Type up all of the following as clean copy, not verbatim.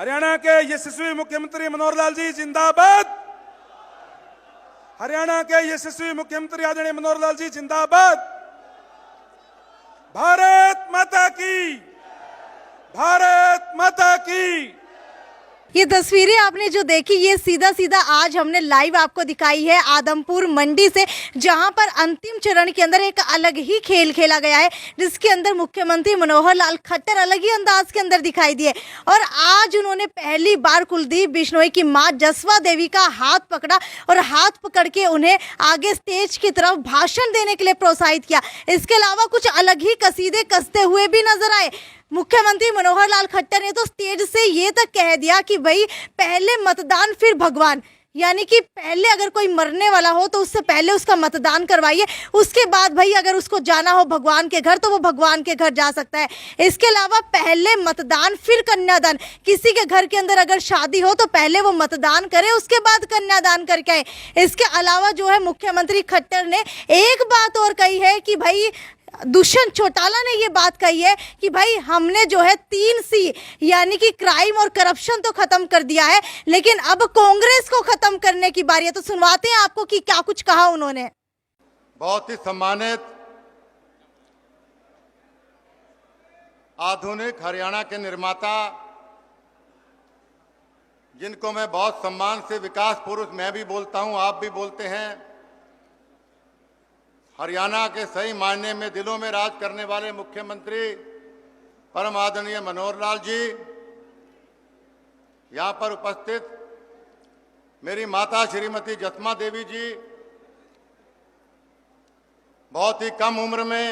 हरियाणा के यशस्वी मुख्यमंत्री मनोहर लाल जी जिंदाबाद। हरियाणा के यशस्वी मुख्यमंत्री आदरणीय मनोहर लाल जी जिंदाबाद। भारत माता की, भारत माता की। ये तस्वीरें आपने जो देखी ये सीधा सीधा आज हमने लाइव आपको दिखाई है आदमपुर मंडी से, जहां पर अंतिम चरण के अंदर एक अलग ही खेल खेला गया है, जिसके अंदर मुख्यमंत्री मनोहर लाल खट्टर अलग ही अंदाज के अंदर दिखाई दिए। और आज उन्होंने पहली बार कुलदीप बिश्नोई की मां जसवा देवी का हाथ पकड़ा और हाथ पकड़ के उन्हें आगे स्टेज की तरफ भाषण देने के लिए प्रोत्साहित किया। इसके अलावा कुछ अलग ही कसीदे कसते हुए भी नजर आए। मुख्यमंत्री मनोहर लाल खट्टर ने तो स्टेज से ये तक कह दिया कि भाई पहले मतदान फिर भगवान, यानी कि पहले अगर कोई मरने वाला हो तो उससे पहले उसका मतदान करवाइए, उसके बाद भाई अगर उसको जाना हो भगवान के घर तो वो भगवान के घर जा सकता है। इसके अलावा पहले मतदान फिर कन्यादान, किसी के घर के अंदर अगर शादी हो तो पहले वो मतदान करे उसके बाद कन्यादान करके आए। इसके अलावा जो है मुख्यमंत्री खट्टर ने एक बात और कही है कि भाई दुष्यंत चौटाला ने ये बात कही है कि भाई हमने जो है 3C यानी कि क्राइम और करप्शन तो खत्म कर दिया है, लेकिन अब कांग्रेस को खत्म करने की बारी है। तो सुनवाते हैं आपको कि क्या कुछ कहा उन्होंने। बहुत ही सम्मानित आधुनिक हरियाणा के निर्माता, जिनको मैं बहुत सम्मान से विकास पुरुष मैं भी बोलता हूं, आप भी बोलते हैं, हरियाणा के सही मायने में दिलों में राज करने वाले मुख्यमंत्री परम आदरणीय मनोहर लाल जी, यहां पर उपस्थित मेरी माता श्रीमती जसमा देवी जी, बहुत ही कम उम्र में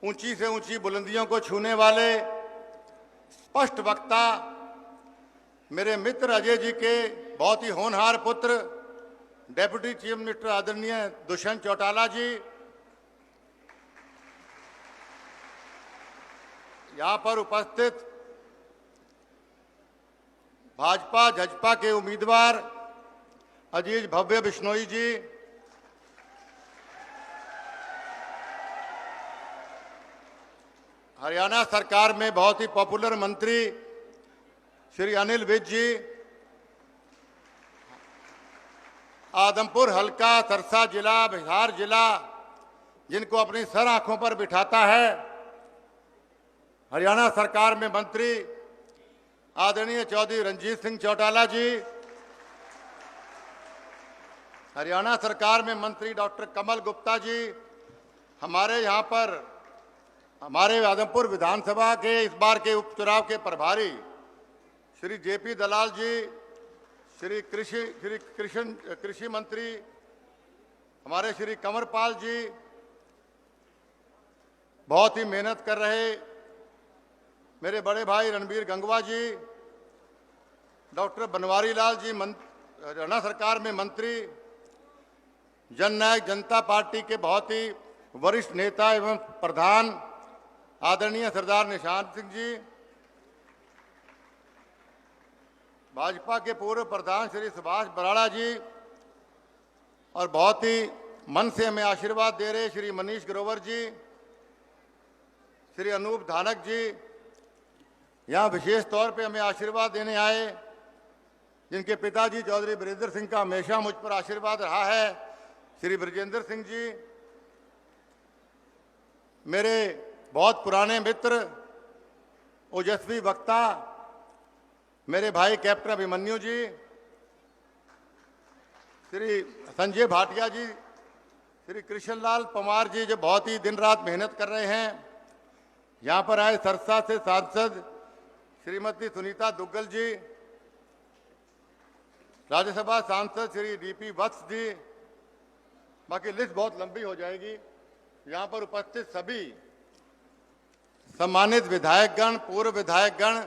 ऊंची से ऊंची बुलंदियों को छूने वाले स्पष्ट वक्ता मेरे मित्र अजय जी के बहुत ही होनहार पुत्र डेप्यूटी चीफ मिनिस्टर आदरणीय दुष्यंत चौटाला जी, यहां पर उपस्थित भाजपा जजपा के उम्मीदवार अजीज भव्य बिश्नोई जी, हरियाणा सरकार में बहुत ही पॉपुलर मंत्री श्री अनिल विज जी, आदमपुर हल्का, सरसा जिला, बिहार जिला, जिनको अपनी सर आंखों पर बिठाता है, हरियाणा सरकार में मंत्री आदरणीय चौधरी रंजीत सिंह चौटाला जी, हरियाणा सरकार में मंत्री डॉक्टर कमल गुप्ता जी, हमारे यहाँ पर हमारे आदमपुर विधानसभा के इस बार के उपचुनाव के प्रभारी श्री जेपी दलाल जी, श्री कृषि मंत्री हमारे श्री कंवरपाल जी, बहुत ही मेहनत कर रहे मेरे बड़े भाई रणबीर गंगवा जी, डॉक्टर बनवारी लाल जी हरियाणा सरकार में मंत्री, जननायक जनता पार्टी के बहुत ही वरिष्ठ नेता एवं प्रधान आदरणीय सरदार निशांत सिंह जी, भाजपा के पूर्व प्रधान श्री सुभाष बराड़ा जी, और बहुत ही मन से हमें आशीर्वाद दे रहे श्री मनीष ग्रोवर जी, श्री अनूप धानक जी, यहाँ विशेष तौर पे हमें आशीर्वाद देने आए, जिनके पिताजी चौधरी ब्रिजेंद्र सिंह का हमेशा मुझ पर आशीर्वाद रहा है, श्री ब्रिजेंद्र सिंह जी, मेरे बहुत पुराने मित्र ओजस्वी वक्ता मेरे भाई कैप्टन अभिमन्यु जी, श्री संजय भाटिया जी, श्री कृष्णलाल पवार जी, जो बहुत ही दिन रात मेहनत कर रहे हैं, यहाँ पर आए सरसा से सांसद श्रीमती सुनीता दुग्गल जी, राज्यसभा सांसद श्री डीपी वत्स जी, बाकी लिस्ट बहुत लंबी हो जाएगी। यहाँ पर उपस्थित सभी सम्मानित विधायकगण, पूर्व विधायकगण,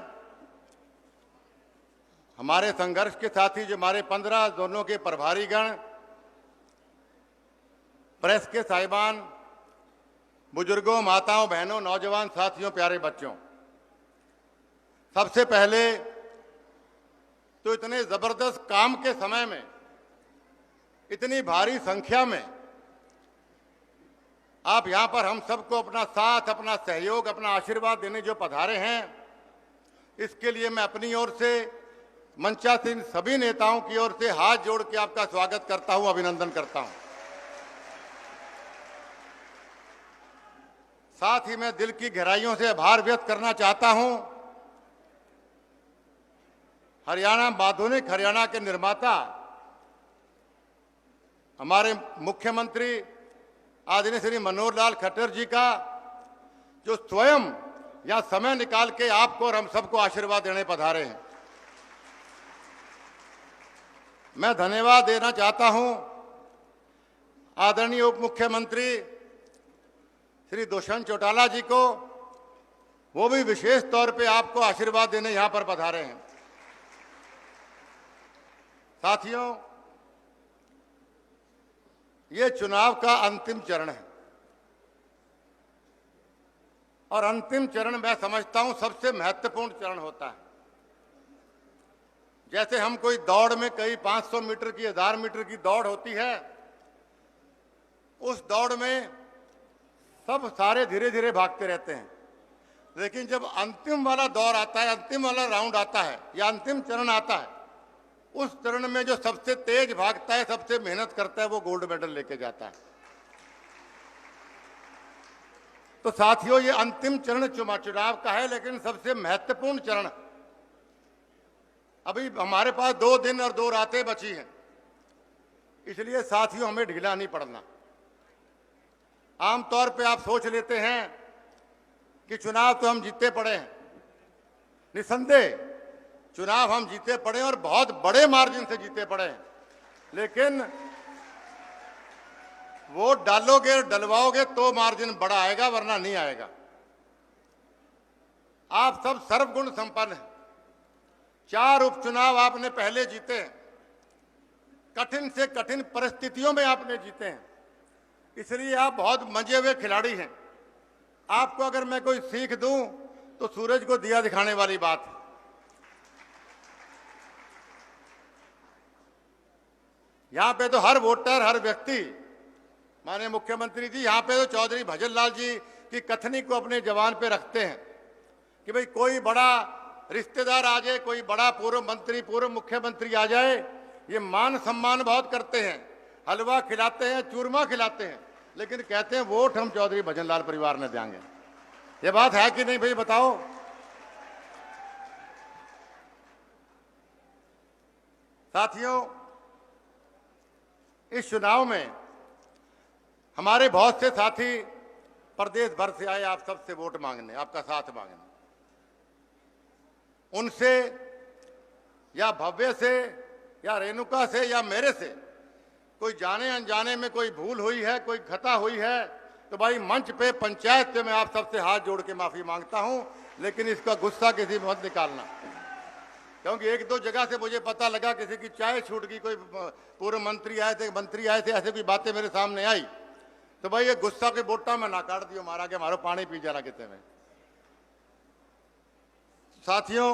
हमारे संघर्ष के साथी जो हमारे 15 जोनों के प्रभारीगण, प्रेस के साहिबान, बुजुर्गों, माताओं, बहनों, नौजवान साथियों, प्यारे बच्चों, सबसे पहले तो इतने जबरदस्त काम के समय में इतनी भारी संख्या में आप यहां पर हम सबको अपना साथ, अपना सहयोग, अपना आशीर्वाद देने जो पधारे हैं, इसके लिए मैं अपनी ओर से मंचासीन सभी नेताओं की ओर से हाथ जोड़ के आपका स्वागत करता हूं, अभिनंदन करता हूं। साथ ही मैं दिल की गहराइयों से आभार व्यक्त करना चाहता हूं हरियाणा, आधुनिक हरियाणा के निर्माता हमारे मुख्यमंत्री आदरणीय श्री मनोहर लाल खट्टर जी का, जो स्वयं या समय निकाल के आपको और हम सबको आशीर्वाद देने पधारे हैं। मैं धन्यवाद देना चाहता हूं आदरणीय उप मुख्यमंत्री श्री दुष्यंत चौटाला जी को, वो भी विशेष तौर पे आपको आशीर्वाद देने यहां पर पधारे हैं। साथियों, ये चुनाव का अंतिम चरण है और अंतिम चरण मैं समझता हूं सबसे महत्वपूर्ण चरण होता है। जैसे हम कोई दौड़ में कई 500 मीटर की, 1000 मीटर की दौड़ होती है, उस दौड़ में सब सारे धीरे धीरे भागते रहते हैं, लेकिन जब अंतिम वाला दौर आता है, अंतिम वाला राउंड आता है या अंतिम चरण आता है, उस चरण में जो सबसे तेज भागता है, सबसे मेहनत करता है, वो गोल्ड मेडल लेके जाता है। तो साथियों, ये अंतिम चरण चुनाव का है, लेकिन सबसे महत्वपूर्ण चरण। अभी हमारे पास 2 दिन और 2 रातें बची हैं, इसलिए साथियों हमें ढीला नहीं पड़ना। आमतौर पे आप सोच लेते हैं कि चुनाव तो हम जीते पड़े हैं। निसंदेह चुनाव हम जीते पड़े और बहुत बड़े मार्जिन से जीते पड़े हैं, लेकिन वोट डालोगे और डलवाओगे तो मार्जिन बड़ा आएगा, वरना नहीं आएगा। आप सब सर्वगुण संपन्न हैं। 4 उपचुनाव आपने पहले जीते हैं, कठिन से कठिन परिस्थितियों में आपने जीते हैं, इसलिए आप बहुत मंजे हुए खिलाड़ी हैं। आपको अगर मैं कोई सीख दूं तो सूरज को दिया दिखाने वाली बात है। यहां पे तो हर वोटर, हर व्यक्ति, माननीय मुख्यमंत्री जी, यहां पे तो चौधरी भजनलाल जी की कथनी को अपने जबान पे रखते हैं कि भाई कोई बड़ा रिश्तेदार आ जाए, कोई बड़ा पूर्व मंत्री, पूर्व मुख्यमंत्री आ जाए, ये मान सम्मान बहुत करते हैं, हलवा खिलाते हैं, चूरमा खिलाते हैं, लेकिन कहते हैं वोट हम चौधरी भजनलाल परिवार ने देंगे। ये बात है कि नहीं भाई, बताओ। साथियों, इस चुनाव में हमारे बहुत से साथी प्रदेश भर से आए आप सबसे वोट मांगने, आपका साथ मांगने। उनसे या भव्य से या रेणुका से या मेरे से कोई जाने अनजाने में कोई भूल हुई है, कोई खता हुई है, तो भाई मंच पे, पंचायत पे मैं आप सबसे हाथ जोड़ के माफी मांगता हूं, लेकिन इसका गुस्सा किसी मत निकालना, क्योंकि 1-2 जगह से मुझे पता लगा किसी की चाय छूट गई, कोई पूर्व मंत्री आए थे, ऐसे कोई बातें मेरे सामने आई, तो भाई ये गुस्सा के बोटा में ना काट दियो मारा के मारो पानी पी जरा कितने में। साथियों,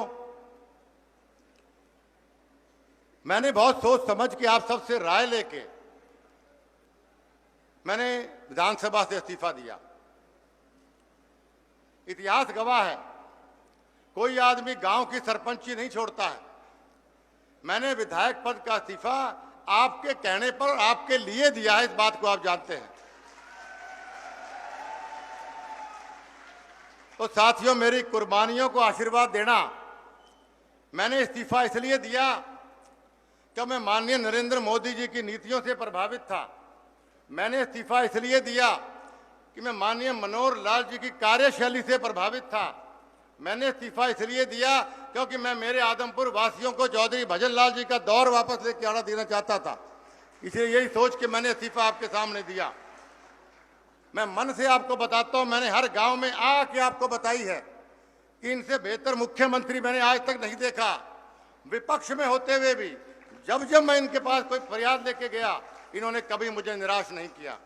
मैंने बहुत सोच समझ के आप सबसे राय लेके मैंने विधानसभा से इस्तीफा दिया। इतिहास गवाह है, कोई आदमी गांव की सरपंची नहीं छोड़ता है। मैंने विधायक पद का इस्तीफा आपके कहने पर और आपके लिए दिया है, इस बात को आप जानते हैं। तो साथियों, मेरी कुर्बानियों को आशीर्वाद देना, मैंने इस्तीफा इसलिए दिया कि मैं माननीय नरेंद्र मोदी जी की नीतियों से प्रभावित था। मैंने इस्तीफा इसलिए दिया कि मैं माननीय मनोहर लाल जी की कार्यशैली से प्रभावित था। मैंने इस्तीफा इसलिए दिया क्योंकि मैं मेरे आदमपुर वासियों को चौधरी भजनलाल जी का दौर वापस लेके आना देना चाहता था, इसलिए यही सोच के मैंने इस्तीफा आपके सामने दिया। मैं मन से आपको बताता हूं, मैंने हर गांव में आके आपको बताई है कि इनसे बेहतर मुख्यमंत्री मैंने आज तक नहीं देखा। विपक्ष में होते हुए भी जब जब मैं इनके पास कोई फरियाद लेके गया, इन्होंने कभी मुझे निराश नहीं किया।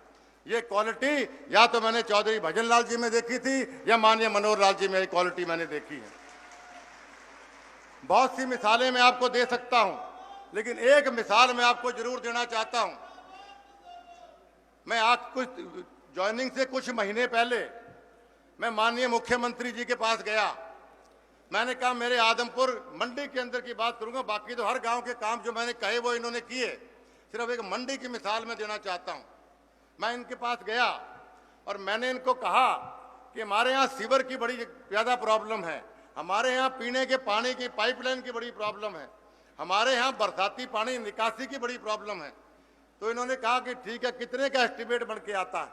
ये क्वालिटी या तो मैंने चौधरी भजनलाल जी में देखी थी या माननीय मनोहर लाल जी में ये क्वालिटी मैंने देखी है। बहुत सी मिसालें मैं आपको दे सकता हूं, लेकिन एक मिसाल मैं आपको जरूर देना चाहता हूं। मैं आज कुछ ज्वाइनिंग से कुछ महीने पहले मैं माननीय मुख्यमंत्री जी के पास गया मैंने कहा मेरे आदमपुर मंडी के अंदर की बात करूंगा, बाकी तो हर गांव के काम जो मैंने कहे वो इन्होंने किए। सिर्फ एक मंडी की मिसाल मैं देना चाहता हूं। मैं इनके पास गया और मैंने इनको कहा कि हमारे यहाँ सीवर की बड़ी ज़्यादा प्रॉब्लम है, हमारे यहाँ पीने के पानी की पाइपलाइन की बड़ी प्रॉब्लम है, हमारे यहाँ बरसाती पानी निकासी की बड़ी प्रॉब्लम है। तो इन्होंने कहा कि ठीक है, कितने का एस्टिमेट बन के आता है?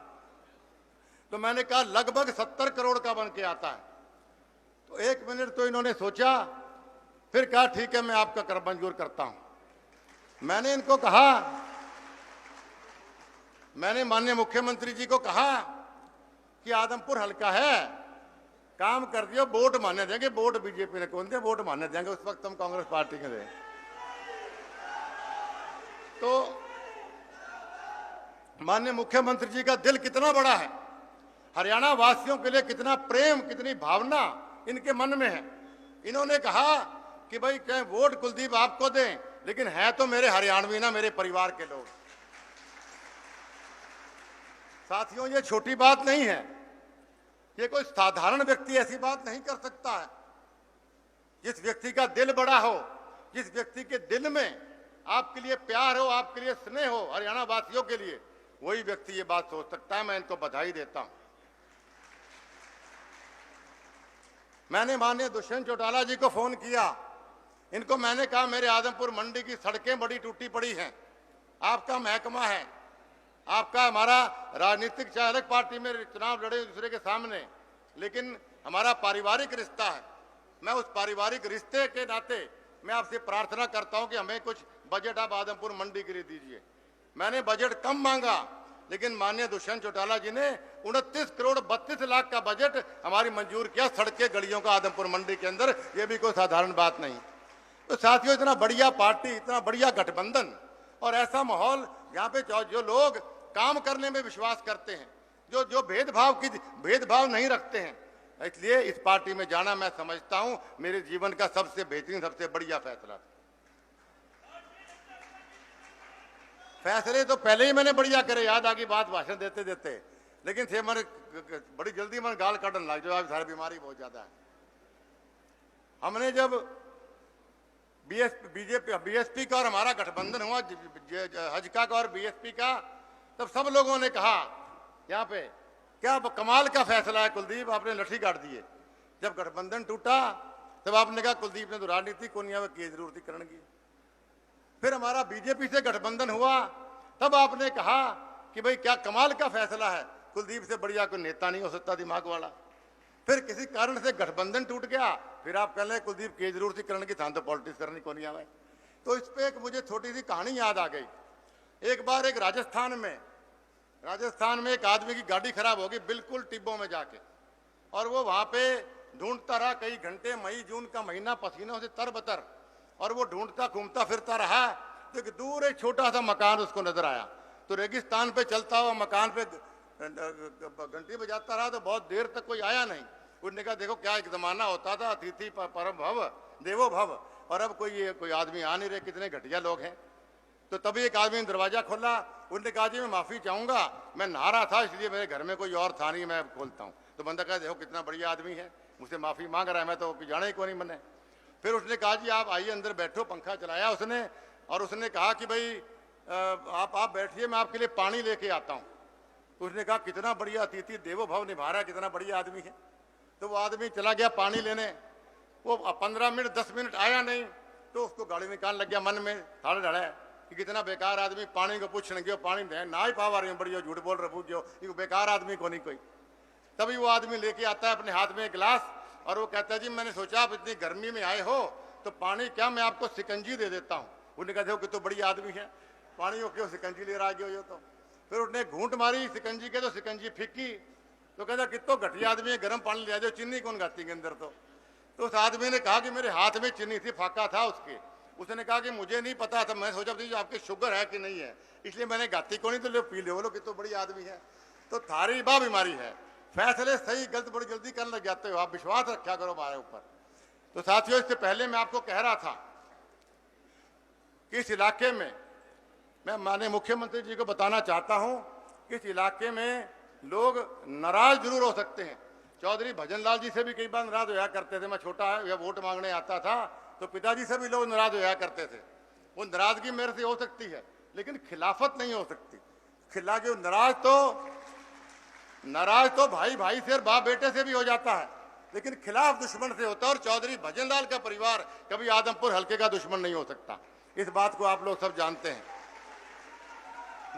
तो मैंने कहा लगभग 70 करोड़ का बन के आता है। तो 1 मिनट तो इन्होंने सोचा, फिर कहा ठीक है मैं आपका कर मंजूर करता हूं। मैंने इनको कहा, मैंने माननीय मुख्यमंत्री जी को कहा कि आदमपुर हल्का है, काम कर दियो, वोट मानने देंगे। वोट बीजेपी ने कौन दिया, वोट मानने देंगे, उस वक्त हम कांग्रेस पार्टी के थे। तो माननीय मुख्यमंत्री जी का दिल कितना बड़ा है, हरियाणा वासियों के लिए कितना प्रेम, कितनी भावना इनके मन में है। इन्होंने कहा कि भाई कहें वोट कुलदीप आपको दें, लेकिन है तो मेरे हरियाणवी ना, मेरे परिवार के लोग। साथियों, ये छोटी बात नहीं है, ये कोई साधारण व्यक्ति ऐसी बात नहीं कर सकता है। जिस व्यक्ति का दिल बड़ा हो, जिस व्यक्ति के दिल में आपके लिए प्यार हो, आपके लिए स्नेह हो, हरियाणा वासियों के लिए, वही व्यक्ति ये बात सोच सकता है। मैं इनको बधाई देता हूं। मैंने माननीय दुष्यंत चौटाला जी को फोन किया, इनको मैंने कहा मेरे आदमपुर मंडी की सड़कें बड़ी टूटी पड़ी हैं, आपका महकमा है, आपका हमारा राजनीतिक चाहे अलग पार्टी में चुनाव लड़े दूसरे के सामने, लेकिन हमारा पारिवारिक रिश्ता है। मैं उस पारिवारिक रिश्ते के नाते मैं आपसे प्रार्थना करता हूं कि हमें कुछ बजट आप आदमपुर मंडी के लिए दीजिए। मैंने बजट कम मांगा, लेकिन माननीय दुष्यंत चौटाला जी ने 29 करोड़ 32 लाख का बजट हमारी मंजूर किया सड़कें गलियों का आदमपुर मंडी के अंदर। ये भी कोई साधारण बात नहीं। तो साथियों, इतना बढ़िया पार्टी, इतना बढ़िया गठबंधन और ऐसा माहौल, यहाँ पे जो लोग काम करने में विश्वास करते हैं, जो भेदभाव नहीं रखते हैं, इसलिए इस पार्टी में जाना मैं समझता हूं मेरे जीवन का सबसे बेहतरीन, सबसे बढ़िया फैसला। फैसले तो पहले ही मैंने बढ़िया करे, याद आ गई बात भाषण देते देते, लेकिन थे मन बड़ी जल्दी मन गाल काटन लग जाओ, सारी बीमारी बहुत ज्यादा है। हमने जब बीएसपी का और हमारा गठबंधन हुआ, हजका का और बीएसपी का, तब सब लोगों ने कहा यहाँ पे क्या कमाल का फैसला है कुलदीप, आपने लठी काट दिए। जब गठबंधन टूटा तब आपने कहा कुलदीप ने तो राजनीति को नहीं की जरूरत करण की। फिर हमारा बीजेपी से गठबंधन हुआ, तब आपने कहा कि भाई क्या कमाल का फैसला है, कुलदीप से बढ़िया कोई नेता नहीं हो सकता दिमाग वाला। फिर किसी कारण से गठबंधन टूट गया, फिर आप कह रहे कुलदीप की जरूरत करण की, थान तो पॉलिटिक्स करनी को नहीं आवे। तो इस पे एक मुझे छोटी सी कहानी याद आ गई। एक बार एक राजस्थान में एक आदमी की गाड़ी खराब होगी बिल्कुल टिब्बों में जाके, और वो वहां पे ढूंढता रहा कई घंटे, मई जून का महीना, पसीनों से तरबतर, और वो ढूंढता घूमता फिरता रहा। तो एक दूर एक छोटा सा मकान उसको नजर आया। तो रेगिस्तान पे चलता हुआ मकान पे घंटी बजाता रहा, तो बहुत देर तक कोई आया नहीं। उसने कहा देखो क्या एक जमाना होता था, अतिथि परम भव देवो भव, और अब कोई आदमी आ नहीं रहे, कितने घटिया लोग हैं। तो तभी एक आदमी ने दरवाजा खोला, उसने कहा जी मैं माफी चाहूंगा, मैं नहा रहा था इसलिए मेरे घर में कोई और था नहीं, मैं खोलता हूँ। तो बंदा कहा देखो कितना बढ़िया आदमी है, मुझसे माफी मांग रहा है, मैं तो जाने ही को नहीं मने। फिर उसने कहा जी आप आइए अंदर बैठो, पंखा चलाया उसने, और उसने कहा कि भाई आप बैठिए, मैं आपके लिए पानी लेके आता हूँ। तो उसने कहा कितना बढ़िया अतिथि देवो भव निभा रहा है, कितना बढ़िया आदमी है। तो वो आदमी चला गया पानी लेने, वो 15 मिनट 10 मिनट आया नहीं, तो उसको गाड़ी निकालने लग गया, मन में थाड़ डड़ा कि कितना बेकार आदमी, पानी को पूछने गया, पानी दे ना ही पावा रही बढ़िया, झूठ बोल रहे पूछो, ये बेकार आदमी को नहीं कोई। तभी वो आदमी लेके आता है अपने हाथ में एक गिलास, और वो कहता है जी मैंने सोचा आप इतनी गर्मी में आए हो तो पानी क्या मैं आपको सिकंजी दे देता हूँ। उन्होंने कहा देखो कि तो बड़ी आदमी है, पानी को क्यों सिकंजी ले रहा है तो। फिर उसने घूंट मारी सिकंजी के, तो सिकंजी फीकी। तो कहता कितो घटिया आदमी है, गर्म पानी ले जाओ, चीनी कौन गाती के अंदर। तो उस आदमी ने कहा कि मेरे हाथ में चीनी थी, फाका था उसके। उसने कहा कि मुझे नहीं पता था, मैं सोचा था आपके शुगर है कि नहीं है, इसलिए मैंने गाती को नहीं, तो लो पी लो, बोलो कि तो बड़ी आदमी है। तो थारी बा बीमारी है, फैसले सही गलत बड़ी जल्दी करने लग जाते हो, आप विश्वास रखा करो हमारे ऊपर। तो साथियों, इससे पहले मैं आपको कह रहा था कि इस इलाके में मैं माननीय मुख्यमंत्री जी को बताना चाहता हूं कि इस इलाके में लोग नाराज जरूर हो सकते हैं, चौधरी भजनलाल जी से भी कई बार नाराज होया करते थे। मैं छोटा या वोट मांगने आता था तो पिताजी से भी लोग नाराज होया करते थे। वो नाराजगी मेरे से हो सकती है, लेकिन खिलाफत नहीं हो सकती। जो नाराज तो भाई भाई से और बाप बेटे से भी हो जाता है, लेकिन खिलाफ दुश्मन से होता है। और चौधरी भजनलाल का परिवार कभी आदमपुर हल्के का दुश्मन नहीं हो सकता। इस बात को आप लोग सब जानते हैं।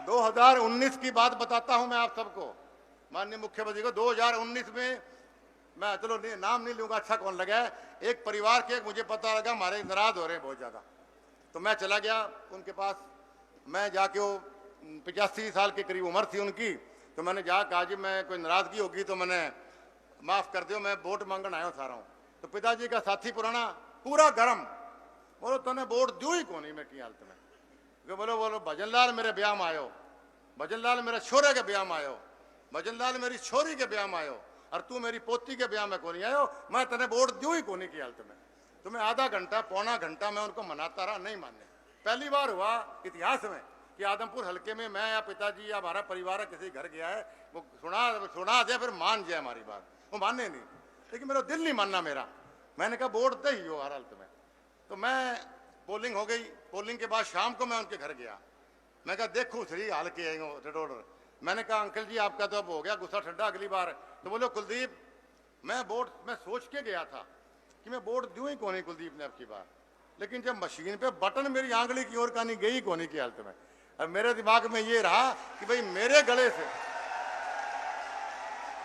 2019 की बात बताता हूं मैं आप सबको, माननीय मुख्यमंत्री को। 2019 में मैं चलो नाम नहीं लूंगा, अच्छा कौन लगा है, एक परिवार के मुझे पता लगा हमारे नाराज हो रहे हैं बहुत ज्यादा, तो मैं चला गया उनके पास। मैं जाके, वो 85 साल के करीब उम्र थी उनकी, तो मैंने जाकर कहा जी मैं कोई नाराजगी होगी तो मैंने माफ कर दो, मैं वोट मांगन आया सारा हूँ। तो पिताजी का साथी पुराना पूरा गरम, बोलो तने वोट दू ही कोनी मैं की हालत में। बोलो बोलो भजनलाल मेरे ब्याह में आयो, भजनलाल मेरे छोरे के ब्याह में आयो, भजनलाल मेरी छोरी के ब्याह में आयो, और तू मेरी पोती के ब्याह में कोनी आयो, मैं तने वोट दू ही कोनी की हालत में। तो मैं आधा घंटा पौना घंटा मैं उनको मनाता रहा, नहीं मानने। पहली बार हुआ इतिहास में कि आदमपुर हल्के में मैं या पिताजी या हमारा परिवार किसी घर गया है, वो सुना दे फिर मान जाए हमारी बात, वो माने नहीं। लेकिन मेरा दिल नहीं मानना मेरा, मैंने कहा वोट दे ही हो हर हालत में। तो मैं पोलिंग हो गई, पोलिंग के बाद शाम को मैं उनके घर गया। मैं कहा देखो श्री हाल के रिटोडर। मैंने कहा अंकल जी आपका तो अब हो गया गुस्सा ठंडा अगली बार। तो बोलो कुलदीप मैं सोच के गया था कि मैं वोट दूं ही कोनी कुलदीप ने अब की बार, लेकिन जब मशीन पे बटन मेरी आंगली की ओर कहानी गई कोनी की हालत में। अब मेरे दिमाग में ये रहा कि भाई मेरे गले से,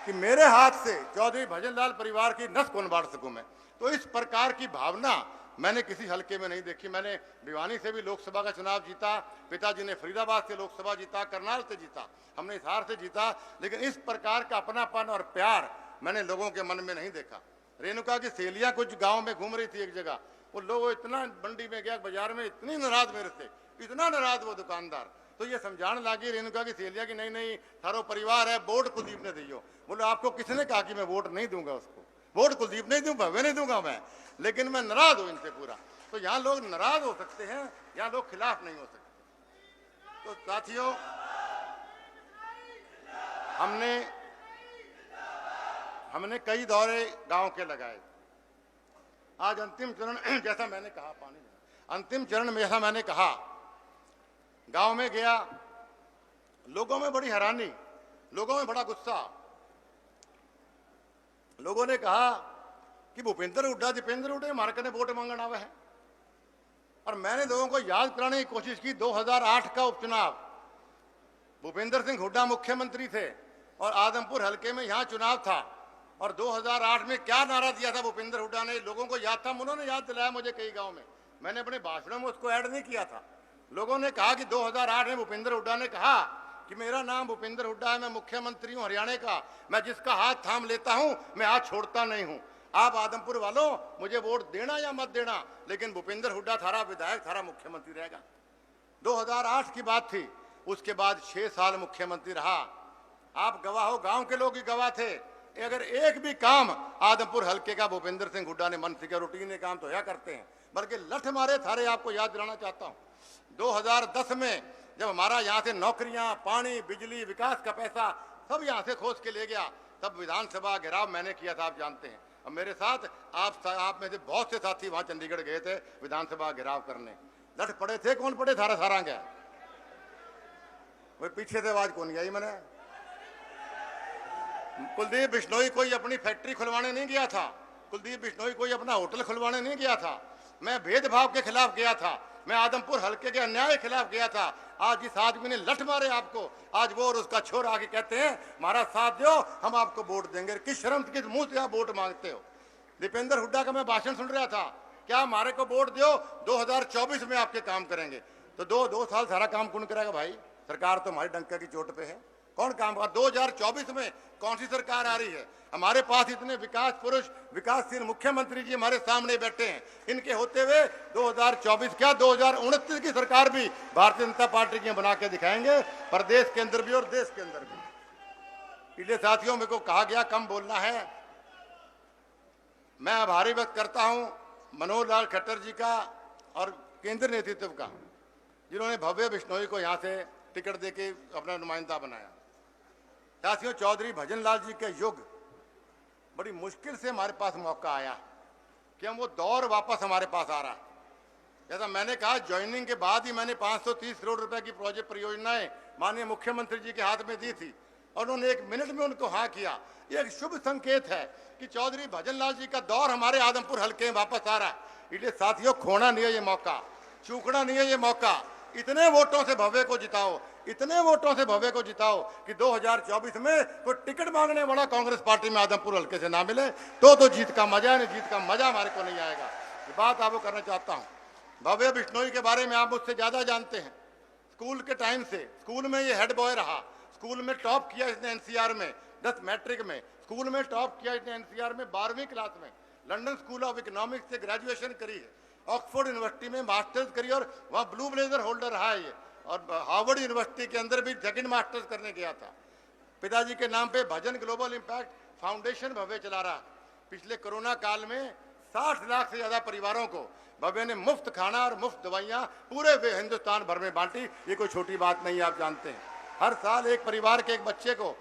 कि मेरे हाथ से चौधरी भजनलाल परिवार की नस कौन बांट सकूं मैं। तो इस प्रकार की भावना मैंने किसी हल्के में नहीं देखी। मैंने भिवानी से भी लोकसभा का चुनाव जीता, पिताजी ने फरीदाबाद से लोकसभा जीता, करनाल से जीता, हमने हिसार से जीता, लेकिन इस प्रकार का अपनापन और प्यार मैंने लोगों के मन में नहीं देखा। रेणुका की सहेलियां कुछ गांव में घूम रही थी एक जगह, वो लोग इतना मंडी में गया बाजार में, इतनी नाराज मेरे से, इतना नाराज वो दुकानदार, तो ये समझाने लगी रेणुका की सहेलियां कि नहीं नहीं थारो परिवार है, वोट कुलदीप ने दियो। बोलो आपको किसने कहा कि मैं वोट नहीं दूंगा उसको, वोट कुलदीप नहीं दूंगा, वे नहीं दूंगा मैं, लेकिन मैं नाराज हूं इनसे पूरा। तो यहाँ लोग नाराज हो सकते हैं, यहाँ लोग खिलाफ नहीं हो सकते। तो साथियों हमने कई दौरे गांव के लगाए। आज अंतिम चरण जैसा मैंने कहा, अंतिम चरण में जैसा मैंने कहा, गांव में गया, लोगों में बड़ी हैरानी, लोगों में बड़ा गुस्सा। लोगों ने कहा कि भूपेंद्र हुड्डा दीपेंद्र हुड्डा हमारे कने वोट मांगन आवे है। और मैंने लोगों को याद कराने की कोशिश की 2008 का उपचुनाव, भूपेंद्र सिंह हुड्डा मुख्यमंत्री थे और आदमपुर हल्के में यहां चुनाव था, और 2008 में क्या नारा दिया था भूपेंद्र हुड्डा ने, लोगों को याद था, उन्होंने याद दिलाया मुझे कई गांव में, मैंने अपने भाषणों में उसको ऐड नहीं किया था। लोगों ने कहा कि 2008 में भूपेंद्र हुड्डा ने कहा कि मेरा नाम भूपेंद्र हुड्डा है, मैं मुख्यमंत्री हूं हरियाणा का, मैं जिसका हाथ थाम लेता हूं मैं हाथ छोड़ता नहीं हूं। आप आदमपुर वालों मुझे वोट देना या मत देना, लेकिन भूपेंद्र हुड्डा थारा विधायक, थारा मुख्यमंत्री रहेगा। 2008 की बात थी। उसके बाद 6 साल मुख्यमंत्री रहा। आप गवाह हो, गांव के लोग ही गवाह थे। अगर एक भी काम आदमपुर हल्के का भूपेंद्र सिंह हुड्डा ने मन से किया, रूटीन काम तो या करते हैं, बल्कि लठ मारे थारे। आपको याद दिलाना चाहता हूं 2010 में जब हमारा यहाँ से नौकरियां, पानी, बिजली, विकास का पैसा सब यहाँ से खोज के ले गया, तब विधानसभा घेराव मैंने किया था, आप जानते हैं। और मेरे साथ आप में से बहुत से साथी वहां चंडीगढ़ गए थे विधानसभा घेराव करने। लठ पड़े थे, कौन पड़े, थारा सारा गया। वो पीछे से आवाज कौन आई मैंने। कुलदीप बिश्नोई कोई अपनी फैक्ट्री खुलवाने नहीं गया था, कुलदीप बिश्नोई कोई अपना होटल खुलवाने नहीं गया था। मैं भेदभाव के खिलाफ गया था, मैं आदमपुर हल्के के अन्याय के खिलाफ गया था। आज जिस आदमी ने लठ मारे आपको, आज वो और उसका छोर आके कहते हैं हमारा साथ दो, हम आपको वोट देंगे। किस शर्म किस मुंह से आप वोट मांगते हो। दीपेंद्र हुड्डा का मैं भाषण सुन रहा था, क्या हमारे को वोट दो, 2024 में आपके काम करेंगे। तो दो साल सारा काम कौन करेगा भाई, सरकार तो हमारी डंका की चोट पे है, कौन काम करेगा। 2024 में कौन सी सरकार आ रही है। हमारे पास इतने विकास पुरुष, विकासशील मुख्यमंत्री जी हमारे सामने बैठे हैं, इनके होते हुए 2024 क्या 2029 की सरकार भी भारतीय जनता पार्टी की बना के दिखाएंगे, प्रदेश के अंदर भी और देश के अंदर भी। इसलिए साथियों, मेरे को कहा गया कम बोलना है। मैं आभारी व्यक्त करता हूं मनोहर लाल खट्टर जी का और केंद्र नेतृत्व का, जिन्होंने भव्य बिश्नोई को यहां से टिकट देके अपना नुमाइंदा बनाया। साथियों, चौधरी भजनलाल जी के युग बड़ी मुश्किल से हमारे पास मौका आया कि हम वो दौर वापस हमारे पास आ रहा है। जैसा मैंने कहा, ज्वाइनिंग के बाद ही मैंने 530 करोड़ रुपए की प्रोजेक्ट परियोजनाएं माननीय मुख्यमंत्री जी के हाथ में दी थी और उन्होंने 1 मिनट में उनको हाँ किया। ये एक शुभ संकेत है कि चौधरी भजनलाल जी का दौर हमारे आदमपुर हल्के में वापस आ रहा है। इसलिए साथियों, खोना नहीं है ये मौका, चूकना नहीं है ये मौका। इतने वोटों से भव्य को जिताओ, इतने वोटों से भव्य को जिताओ कि 2024 में कोई टिकट मांगने वाला कांग्रेस पार्टी में आदमपुर हल्के से ना मिले तो जीत का मजा, नहीं जीत का मजा हमारे को नहीं आएगा। ये बात आपको करना चाहता हूँ। भव्य बिश्नोई के बारे में आप मुझसे ज्यादा जानते हैं। स्कूल के टाइम से स्कूल में ये हेड बॉय रहा, स्कूल में टॉप किया इसने एनसीआर में, 10 मैट्रिक में स्कूल में टॉप किया इसने एनसीआर में, 12वीं क्लास में लंदन स्कूल ऑफ इकोनॉमिक्स से ग्रेजुएशन करी है, ऑक्सफोर्ड यूनिवर्सिटी में मास्टर्स करी और वहाँ ब्लू ब्लेजर होल्डर रहा है ये, और हार्वर्ड यूनिवर्सिटी के अंदर भी सेकंड मास्टर्स करने गया था। पिताजी के नाम पे भजन ग्लोबल इम्पैक्ट फाउंडेशन भव्य चला रहा। पिछले कोरोना काल में 60 लाख से ज्यादा परिवारों को भव्य ने मुफ्त खाना और मुफ्त दवाइयाँ पूरे हिंदुस्तान भर में बांटी। ये कोई छोटी बात नहीं, आप जानते हैं। हर साल एक परिवार के एक बच्चे को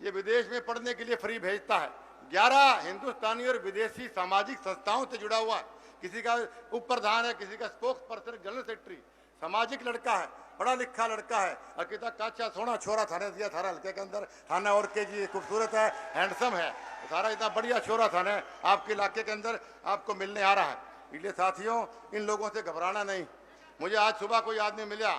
ये विदेश में पढ़ने के लिए फ्री भेजता है। 11 हिंदुस्तानी और विदेशी सामाजिक संस्थाओं से जुड़ा हुआ है। किसी का उप प्रधान है, किसी का स्पोक्स पर्सन, जनरल सेक्रेटरी, सामाजिक लड़का है, पढ़ा लिखा लड़का है। और कितना काचा सोना छोरा थाने दिया, थाना हल्के के अंदर थाना और के जी खूबसूरत है, हैंडसम है, सारा इतना बढ़िया छोरा थाना आपके इलाके के अंदर आपको मिलने आ रहा है। इसलिए साथियों, इन लोगों से घबराना नहीं। मुझे आज सुबह कोई आदमी मिला,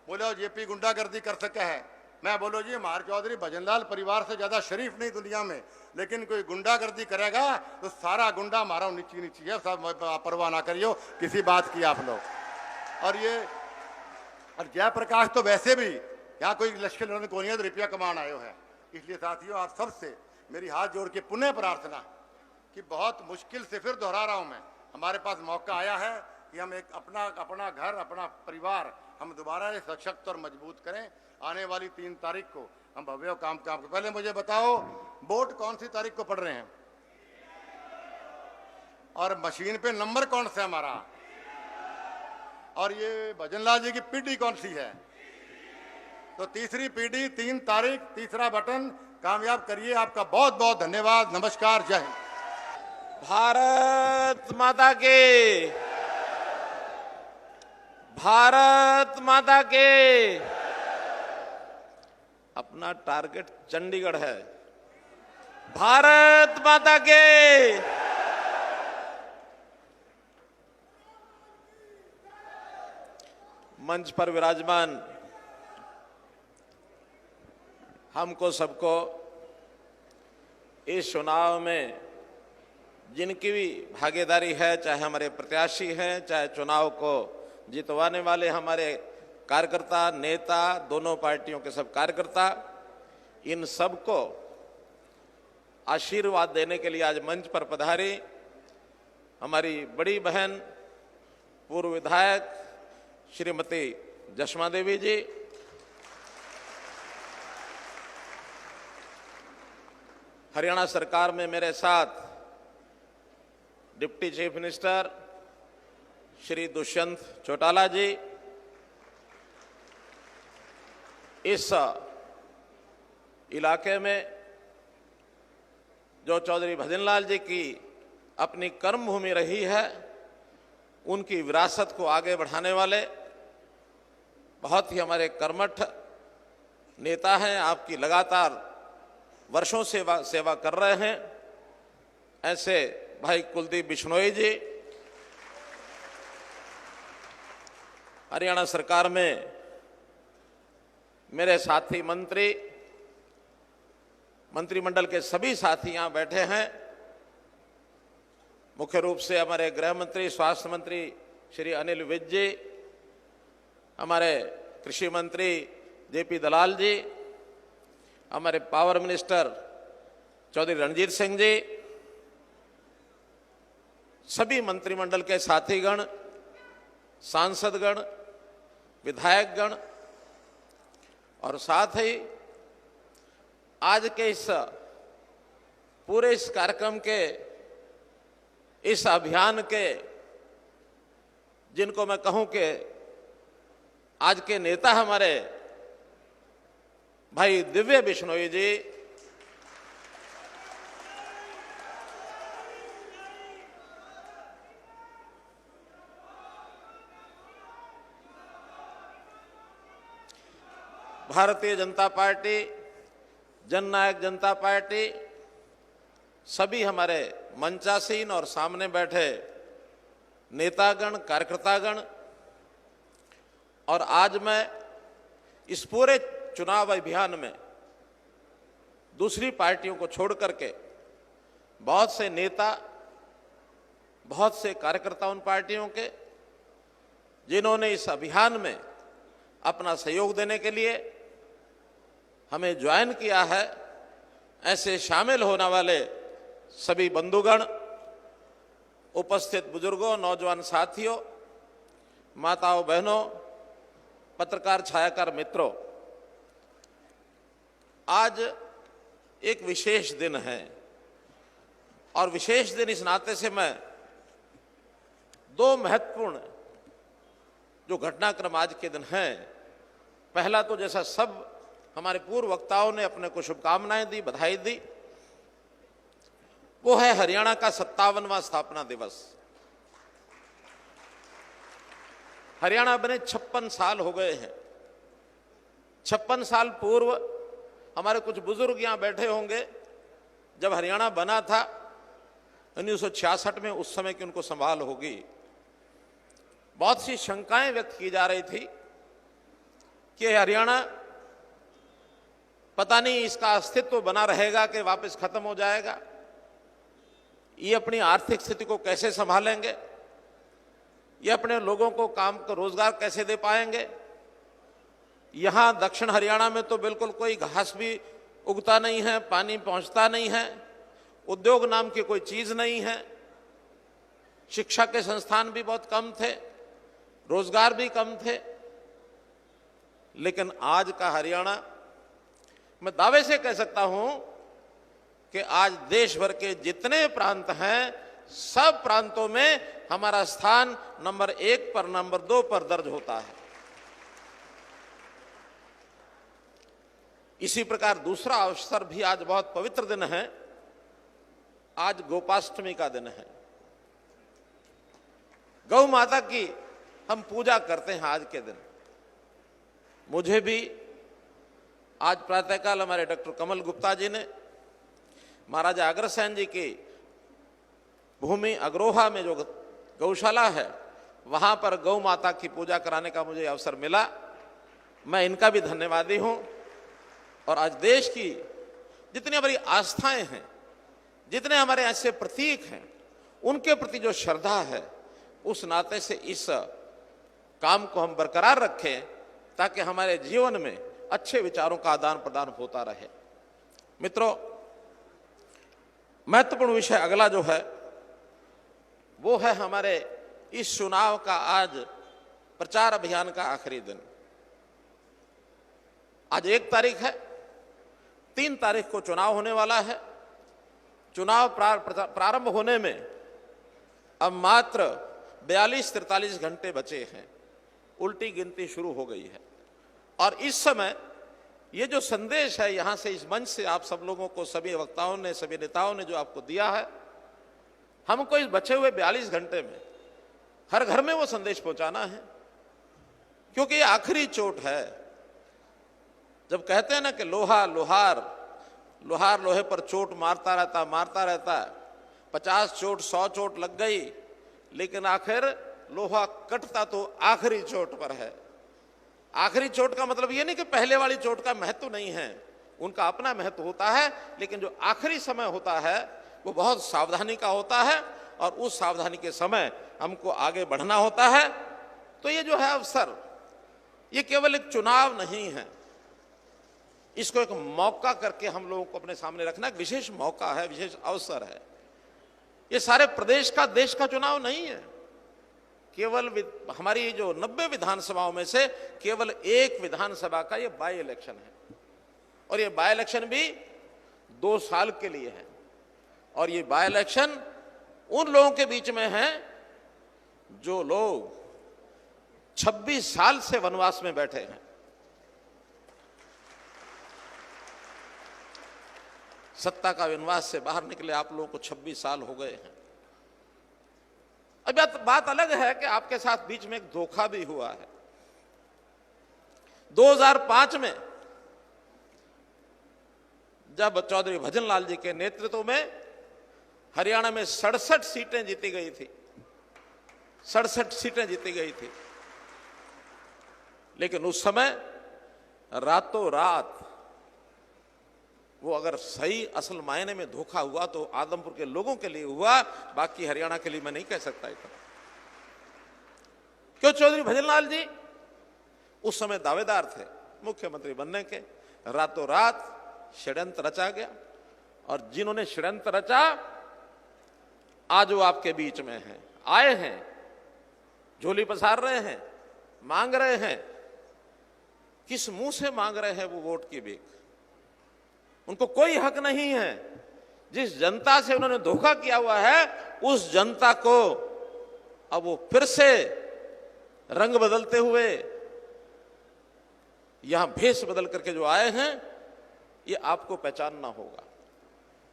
बोला जेपी गुंडागर्दी कर सका है। मैं बोलो जी, मार चौधरी भजनलाल परिवार से ज्यादा शरीफ नहीं दुनिया में, लेकिन कोई गुंडागर्दी करेगा तो सारा गुंडा मारा नीची नीची है। सब परवाह ना करियो किसी बात की आप लोग। और जयप्रकाश तो वैसे भी यहाँ कोई लश्कर लड़ने को नहीं है, तो रुपया कमान आयो है। इसलिए साथियों, आप सबसे मेरी हाथ जोड़ के पुनः प्रार्थना कि बहुत मुश्किल से फिर दोहरा रहा हूं मैं, हमारे पास मौका आया है कि हम एक अपना घर, अपना परिवार हम दोबारा सशक्त और मजबूत करें। आने वाली 3 तारीख को हम भव्य काम को। पहले मुझे बताओ, वोट कौन सी तारीख को पढ़ रहे हैं और मशीन पे नंबर कौन सा है हमारा, और ये भजनलाल जी की पीढ़ी कौन सी है? तो तीसरी पीढ़ी, 3 तारीख, तीसरा बटन कामयाब करिए। आपका बहुत बहुत धन्यवाद। नमस्कार, जय हिंद। भारत माता के, भारत माता के। अपना टारगेट चंडीगढ़ है। भारत माता के। मंच पर विराजमान हमको सबको इस चुनाव में जिनकी भी भागीदारी है, चाहे हमारे प्रत्याशी हैं, चाहे चुनाव को जितवाने वाले हमारे कार्यकर्ता, नेता, दोनों पार्टियों के सब कार्यकर्ता, इन सबको आशीर्वाद देने के लिए आज मंच पर पधारी हमारी बड़ी बहन पूर्व विधायक श्रीमती जशमा देवी जी, हरियाणा सरकार में मेरे साथ deputy chief minister Shri Dushyant Chautala ji, इस इलाके में जो चौधरी भजनलाल जी की अपनी कर्मभूमि रही है, उनकी विरासत को आगे बढ़ाने वाले बहुत ही हमारे कर्मठ नेता हैं। आपकी लगातार वर्षों सेवा कर रहे हैं। ऐसे भाई कुलदीप बिश्नोई जी, हरियाणा सरकार में मेरे साथी मंत्री, मंत्रिमंडल के सभी साथी यहां बैठे हैं। मुख्य रूप से हमारे गृह मंत्री, स्वास्थ्य मंत्री श्री अनिल विज जी, हमारे कृषि मंत्री जेपी दलाल जी, हमारे पावर मिनिस्टर चौधरी रणजीत सिंह जी, सभी मंत्रिमंडल के साथीगण, सांसदगण, विधायकगण, और साथ ही आज के इस पूरे इस कार्यक्रम के, इस अभियान के, जिनको मैं कहूं कि आज के नेता हमारे भाई दिव्य बिश्नोई जी, भारतीय जनता पार्टी, जननायक जनता पार्टी, सभी हमारे मंचासीन और सामने बैठे नेतागण, कार्यकर्तागण, और आज मैं इस पूरे चुनाव अभियान में दूसरी पार्टियों को छोड़ करके बहुत से नेता, बहुत से कार्यकर्ता उन पार्टियों के जिन्होंने इस अभियान में अपना सहयोग देने के लिए हमें ज्वाइन किया है, ऐसे शामिल होने वाले सभी बंधुगण, उपस्थित बुजुर्गों, नौजवान साथियों, माताओं, बहनों, पत्रकार, छायाकार मित्रों, आज एक विशेष दिन है और विशेष दिन इस नाते से मैं दो महत्वपूर्ण जो घटनाक्रम आज के दिन हैं, पहला तो जैसा सब हमारे पूर्व वक्ताओं ने अपने को शुभकामनाएं दी, बधाई दी, वो है हरियाणा का 57वां स्थापना दिवस। हरियाणा बने 56 साल हो गए हैं। 56 साल पूर्व हमारे कुछ बुजुर्ग यहां बैठे होंगे, जब हरियाणा बना था 1966 में, उस समय की उनको संभाल होगी। बहुत सी शंकाएं व्यक्त की जा रही थी कि हरियाणा पता नहीं इसका अस्तित्व बना रहेगा कि वापस खत्म हो जाएगा, ये अपनी आर्थिक स्थिति को कैसे संभालेंगे, ये अपने लोगों को काम को रोजगार कैसे दे पाएंगे। यहां दक्षिण हरियाणा में तो बिल्कुल कोई घास भी उगता नहीं है, पानी पहुंचता नहीं है, उद्योग नाम की कोई चीज नहीं है, शिक्षा के संस्थान भी बहुत कम थे, रोजगार भी कम थे। लेकिन आज का हरियाणा, मैं दावे से कह सकता हूं कि आज देश भर के जितने प्रांत हैं, सब प्रांतों में हमारा स्थान नंबर 1 पर, नंबर 2 पर दर्ज होता है। इसी प्रकार दूसरा अवसर भी आज बहुत पवित्र दिन है। आज गोपाष्टमी का दिन है। गौ माता की हम पूजा करते हैं आज के दिन। मुझे भी आज प्रातःकाल हमारे डॉक्टर कमल गुप्ता जी ने महाराजा अग्रसेन जी की भूमि अग्रोहा में जो गौशाला है, वहां पर गौ माता की पूजा कराने का मुझे अवसर मिला। मैं इनका भी धन्यवादी हूं। और आज देश की जितनी हमारी आस्थाएं हैं, जितने हमारे ऐसे प्रतीक हैं, उनके प्रति जो श्रद्धा है, उस नाते से इस काम को हम बरकरार रखें ताकि हमारे जीवन में अच्छे विचारों का आदान प्रदान होता रहे। मित्रों, महत्वपूर्ण विषय अगला जो है वो है हमारे इस चुनाव का आज प्रचार अभियान का आखिरी दिन। आज 1 तारीख है, 3 तारीख को चुनाव होने वाला है। चुनाव प्रारंभ होने में अब मात्र 42-43 घंटे बचे हैं। उल्टी गिनती शुरू हो गई है। और इस समय ये जो संदेश है यहां से, इस मंच से आप सब लोगों को, सभी वक्ताओं ने, सभी नेताओं ने जो आपको दिया है, हमको इस बचे हुए 42 घंटे में हर घर में वो संदेश पहुंचाना है। क्योंकि ये आखिरी चोट है। जब कहते हैं ना कि लोहा लोहार, लोहार लोहे पर चोट मारता रहता है, 50 चोट 100 चोट लग गई, लेकिन आखिर लोहा कटता तो आखिरी चोट पर है। आखिरी चोट का मतलब ये नहीं कि पहले वाली चोट का महत्व नहीं है, उनका अपना महत्व होता है, लेकिन जो आखिरी समय होता है वो बहुत सावधानी का होता है और उस सावधानी के समय हमको आगे बढ़ना होता है। तो ये जो है अवसर, ये केवल एक चुनाव नहीं है, इसको एक मौका करके हम लोगों को अपने सामने रखना एक विशेष मौका है, विशेष अवसर है। ये सारे प्रदेश का, देश का चुनाव नहीं है। केवल हमारी जो 90 विधानसभाओं में से केवल एक विधानसभा का ये बाई इलेक्शन है, और ये बाई इलेक्शन भी 2 साल के लिए है। और ये बाई इलेक्शन उन लोगों के बीच में है जो लोग 26 साल से वनवास में बैठे हैं। सत्ता का वनवास से बाहर निकले आप लोगों को 26 साल हो गए हैं। अब बात अलग है कि आपके साथ बीच में एक धोखा भी हुआ है। 2005 में जब चौधरी भजनलाल जी के नेतृत्व में हरियाणा में 67 सीटें जीती गई थी, 67 सीटें जीती गई थी। लेकिन उस समय रातों रात वो अगर सही असल मायने में धोखा हुआ तो आदमपुर के लोगों के लिए हुआ, बाकी हरियाणा के लिए मैं नहीं कह सकता इतना। क्यों? चौधरी भजनलाल जी उस समय दावेदार थे मुख्यमंत्री बनने के। रातों रात षड्यंत्र रचा गया, और जिन्होंने षड्यंत्र रचा आज वो आपके बीच में हैं, आए हैं, झोली पसार रहे हैं, मांग रहे हैं। किस मुंह से मांग रहे हैं वो वोट की भीख? उनको कोई हक नहीं है। जिस जनता से उन्होंने धोखा किया हुआ है उस जनता को अब वो फिर से रंग बदलते हुए यहां भेष बदल करके जो आए हैं, ये आपको पहचानना होगा,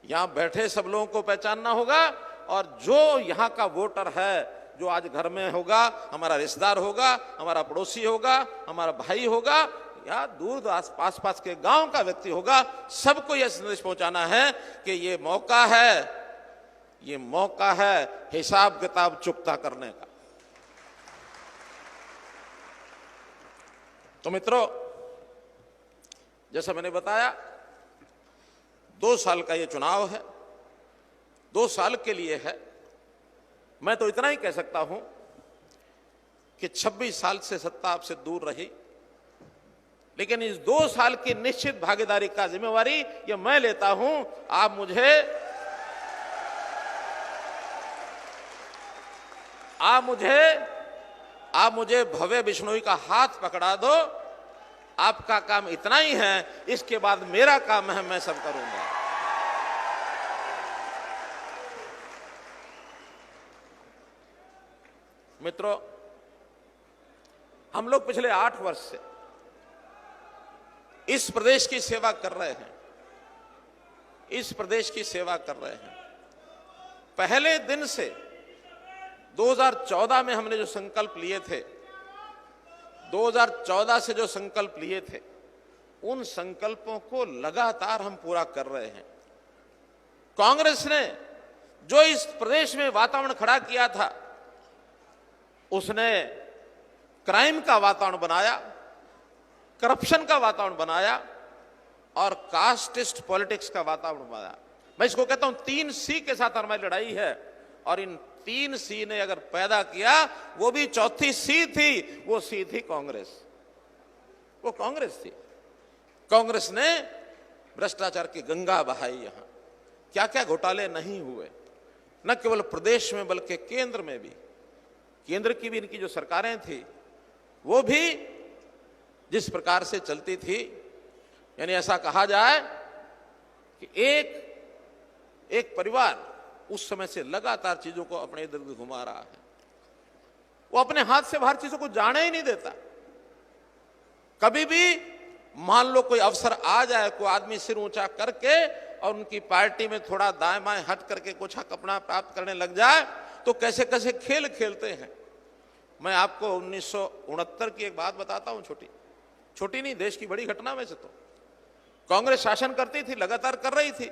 यहां बैठे सब लोगों को पहचानना होगा। और जो यहां का वोटर है, जो आज घर में होगा, हमारा रिश्तेदार होगा, हमारा पड़ोसी होगा, हमारा भाई होगा, या दूर आस पास के गांव का व्यक्ति होगा, सबको यह संदेश पहुंचाना है कि ये मौका है, ये मौका है हिसाब किताब चुकता करने का। तो मित्रों, जैसा मैंने बताया, 2 साल का ये चुनाव है, 2 साल के लिए है। मैं तो इतना ही कह सकता हूं कि 26 साल से सत्ता आपसे दूर रही, लेकिन इस 2 साल की निश्चित भागीदारी का जिम्मेवारी ये मैं लेता हूं। आप मुझे भव्य बिश्नोई का हाथ पकड़ा दो, आपका काम इतना ही है, इसके बाद मेरा काम है, मैं सब करूंगा। मित्रों, हम लोग पिछले 8 वर्ष से इस प्रदेश की सेवा कर रहे हैं, इस प्रदेश की सेवा कर रहे हैं। पहले दिन से 2014 में हमने जो संकल्प लिए थे, 2014 से जो संकल्प लिए थे, उन संकल्पों को लगातार हम पूरा कर रहे हैं। कांग्रेस ने जो इस प्रदेश में वातावरण खड़ा किया था, उसने क्राइम का वातावरण बनाया, करप्शन का वातावरण बनाया और कास्टिस्ट पॉलिटिक्स का वातावरण बनाया। मैं इसको कहता हूं 3 सी के साथ हमारी लड़ाई है, और इन 3 सी ने अगर पैदा किया, वो भी चौथी सी थी, वो सी थी कांग्रेस। वो कांग्रेस थी। कांग्रेस ने भ्रष्टाचार की गंगा बहाई। यहां क्या क्या घोटाले नहीं हुए, न केवल प्रदेश में बल्कि केंद्र में भी। केंद्र की भी इनकी जो सरकारें थी वो भी जिस प्रकार से चलती थी, यानी ऐसा कहा जाए कि एक परिवार उस समय से लगातार चीजों को अपने इर्द गिर्द घुमा रहा है। वो अपने हाथ से बाहर चीजों को जाने ही नहीं देता। कभी भी मान लो कोई अवसर आ जाए, कोई आदमी सिर ऊंचा करके और उनकी पार्टी में थोड़ा दाएं बाएं हट करके कुछ हक अपना प्राप्त करने लग जाए, तो कैसे कैसे खेल खेलते हैं। मैं आपको 1969 की एक बात बताता हूं, छोटी नहीं, देश की बड़ी घटना में से। तो कांग्रेस शासन करती थी, लगातार कर रही थी,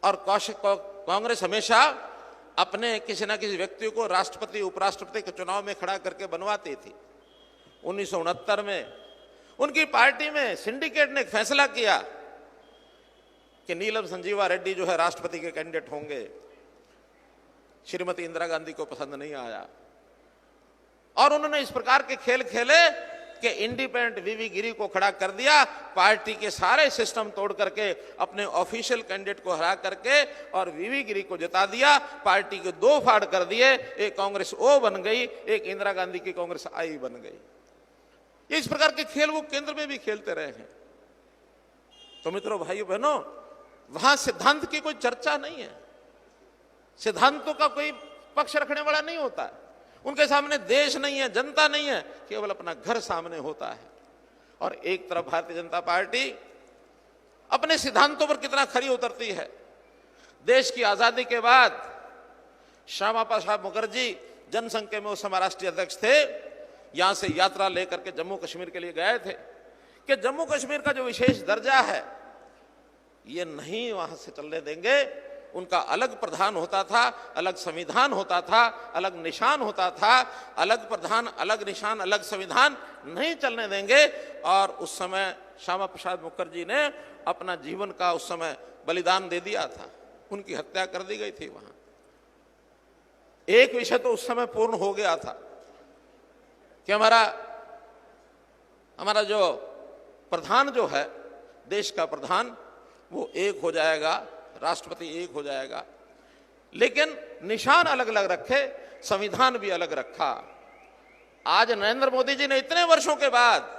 और कांग्रेस हमेशा अपने किसी ना किसी व्यक्ति को राष्ट्रपति उपराष्ट्रपति के चुनाव में खड़ा करके बनवाती थी। 1969 में उनकी पार्टी में सिंडिकेट ने एक फैसला किया कि नीलम संजीवा रेड्डी जो है राष्ट्रपति के कैंडिडेट होंगे। श्रीमती इंदिरा गांधी को पसंद नहीं आया, और उन्होंने इस प्रकार के खेल खेले कि इंडिपेंडेंट वीवी गिरी को खड़ा कर दिया, पार्टी के सारे सिस्टम तोड़ करके अपने ऑफिशियल कैंडिडेट को हरा करके और वीवी गिरी को जिता दिया। पार्टी के 2 फाड़ कर दिए, एक कांग्रेस ओ बन गई, एक इंदिरा गांधी की कांग्रेस आई बन गई। इस प्रकार के खेल वो केंद्र में भी खेलते रहे हैं। तो मित्रों, भाइयों बहनों, वहां सिद्धांत की कोई चर्चा नहीं है, सिद्धांतों का कोई पक्ष रखने वाला नहीं होता है। उनके सामने देश नहीं है, जनता नहीं है, केवल अपना घर सामने होता है। और एक तरफ भारतीय जनता पार्टी अपने सिद्धांतों पर कितना खरी उतरती है। देश की आजादी के बाद श्यामा प्रसाद मुखर्जी जनसंघ के में उस समय राष्ट्रीय अध्यक्ष थे, यहां से यात्रा लेकर के जम्मू कश्मीर के लिए गए थे कि जम्मू कश्मीर का जो विशेष दर्जा है ये नहीं वहां से चलने देंगे। उनका अलग प्रधान होता था, अलग संविधान होता था, अलग निशान होता था, अलग प्रधान, अलग निशान, अलग संविधान नहीं चलने देंगे। और उस समय श्यामा प्रसाद मुखर्जी ने अपना जीवन का उस समय बलिदान दे दिया था, उनकी हत्या कर दी गई थी वहां। एक विषय तो उस समय पूर्ण हो गया था कि हमारा जो प्रधान जो है, देश का प्रधान, वो एक हो जाएगा, राष्ट्रपति एक हो जाएगा, लेकिन निशान अलग अलग रखे, संविधान भी अलग रखा। आज नरेंद्र मोदी जी ने इतने वर्षों के बाद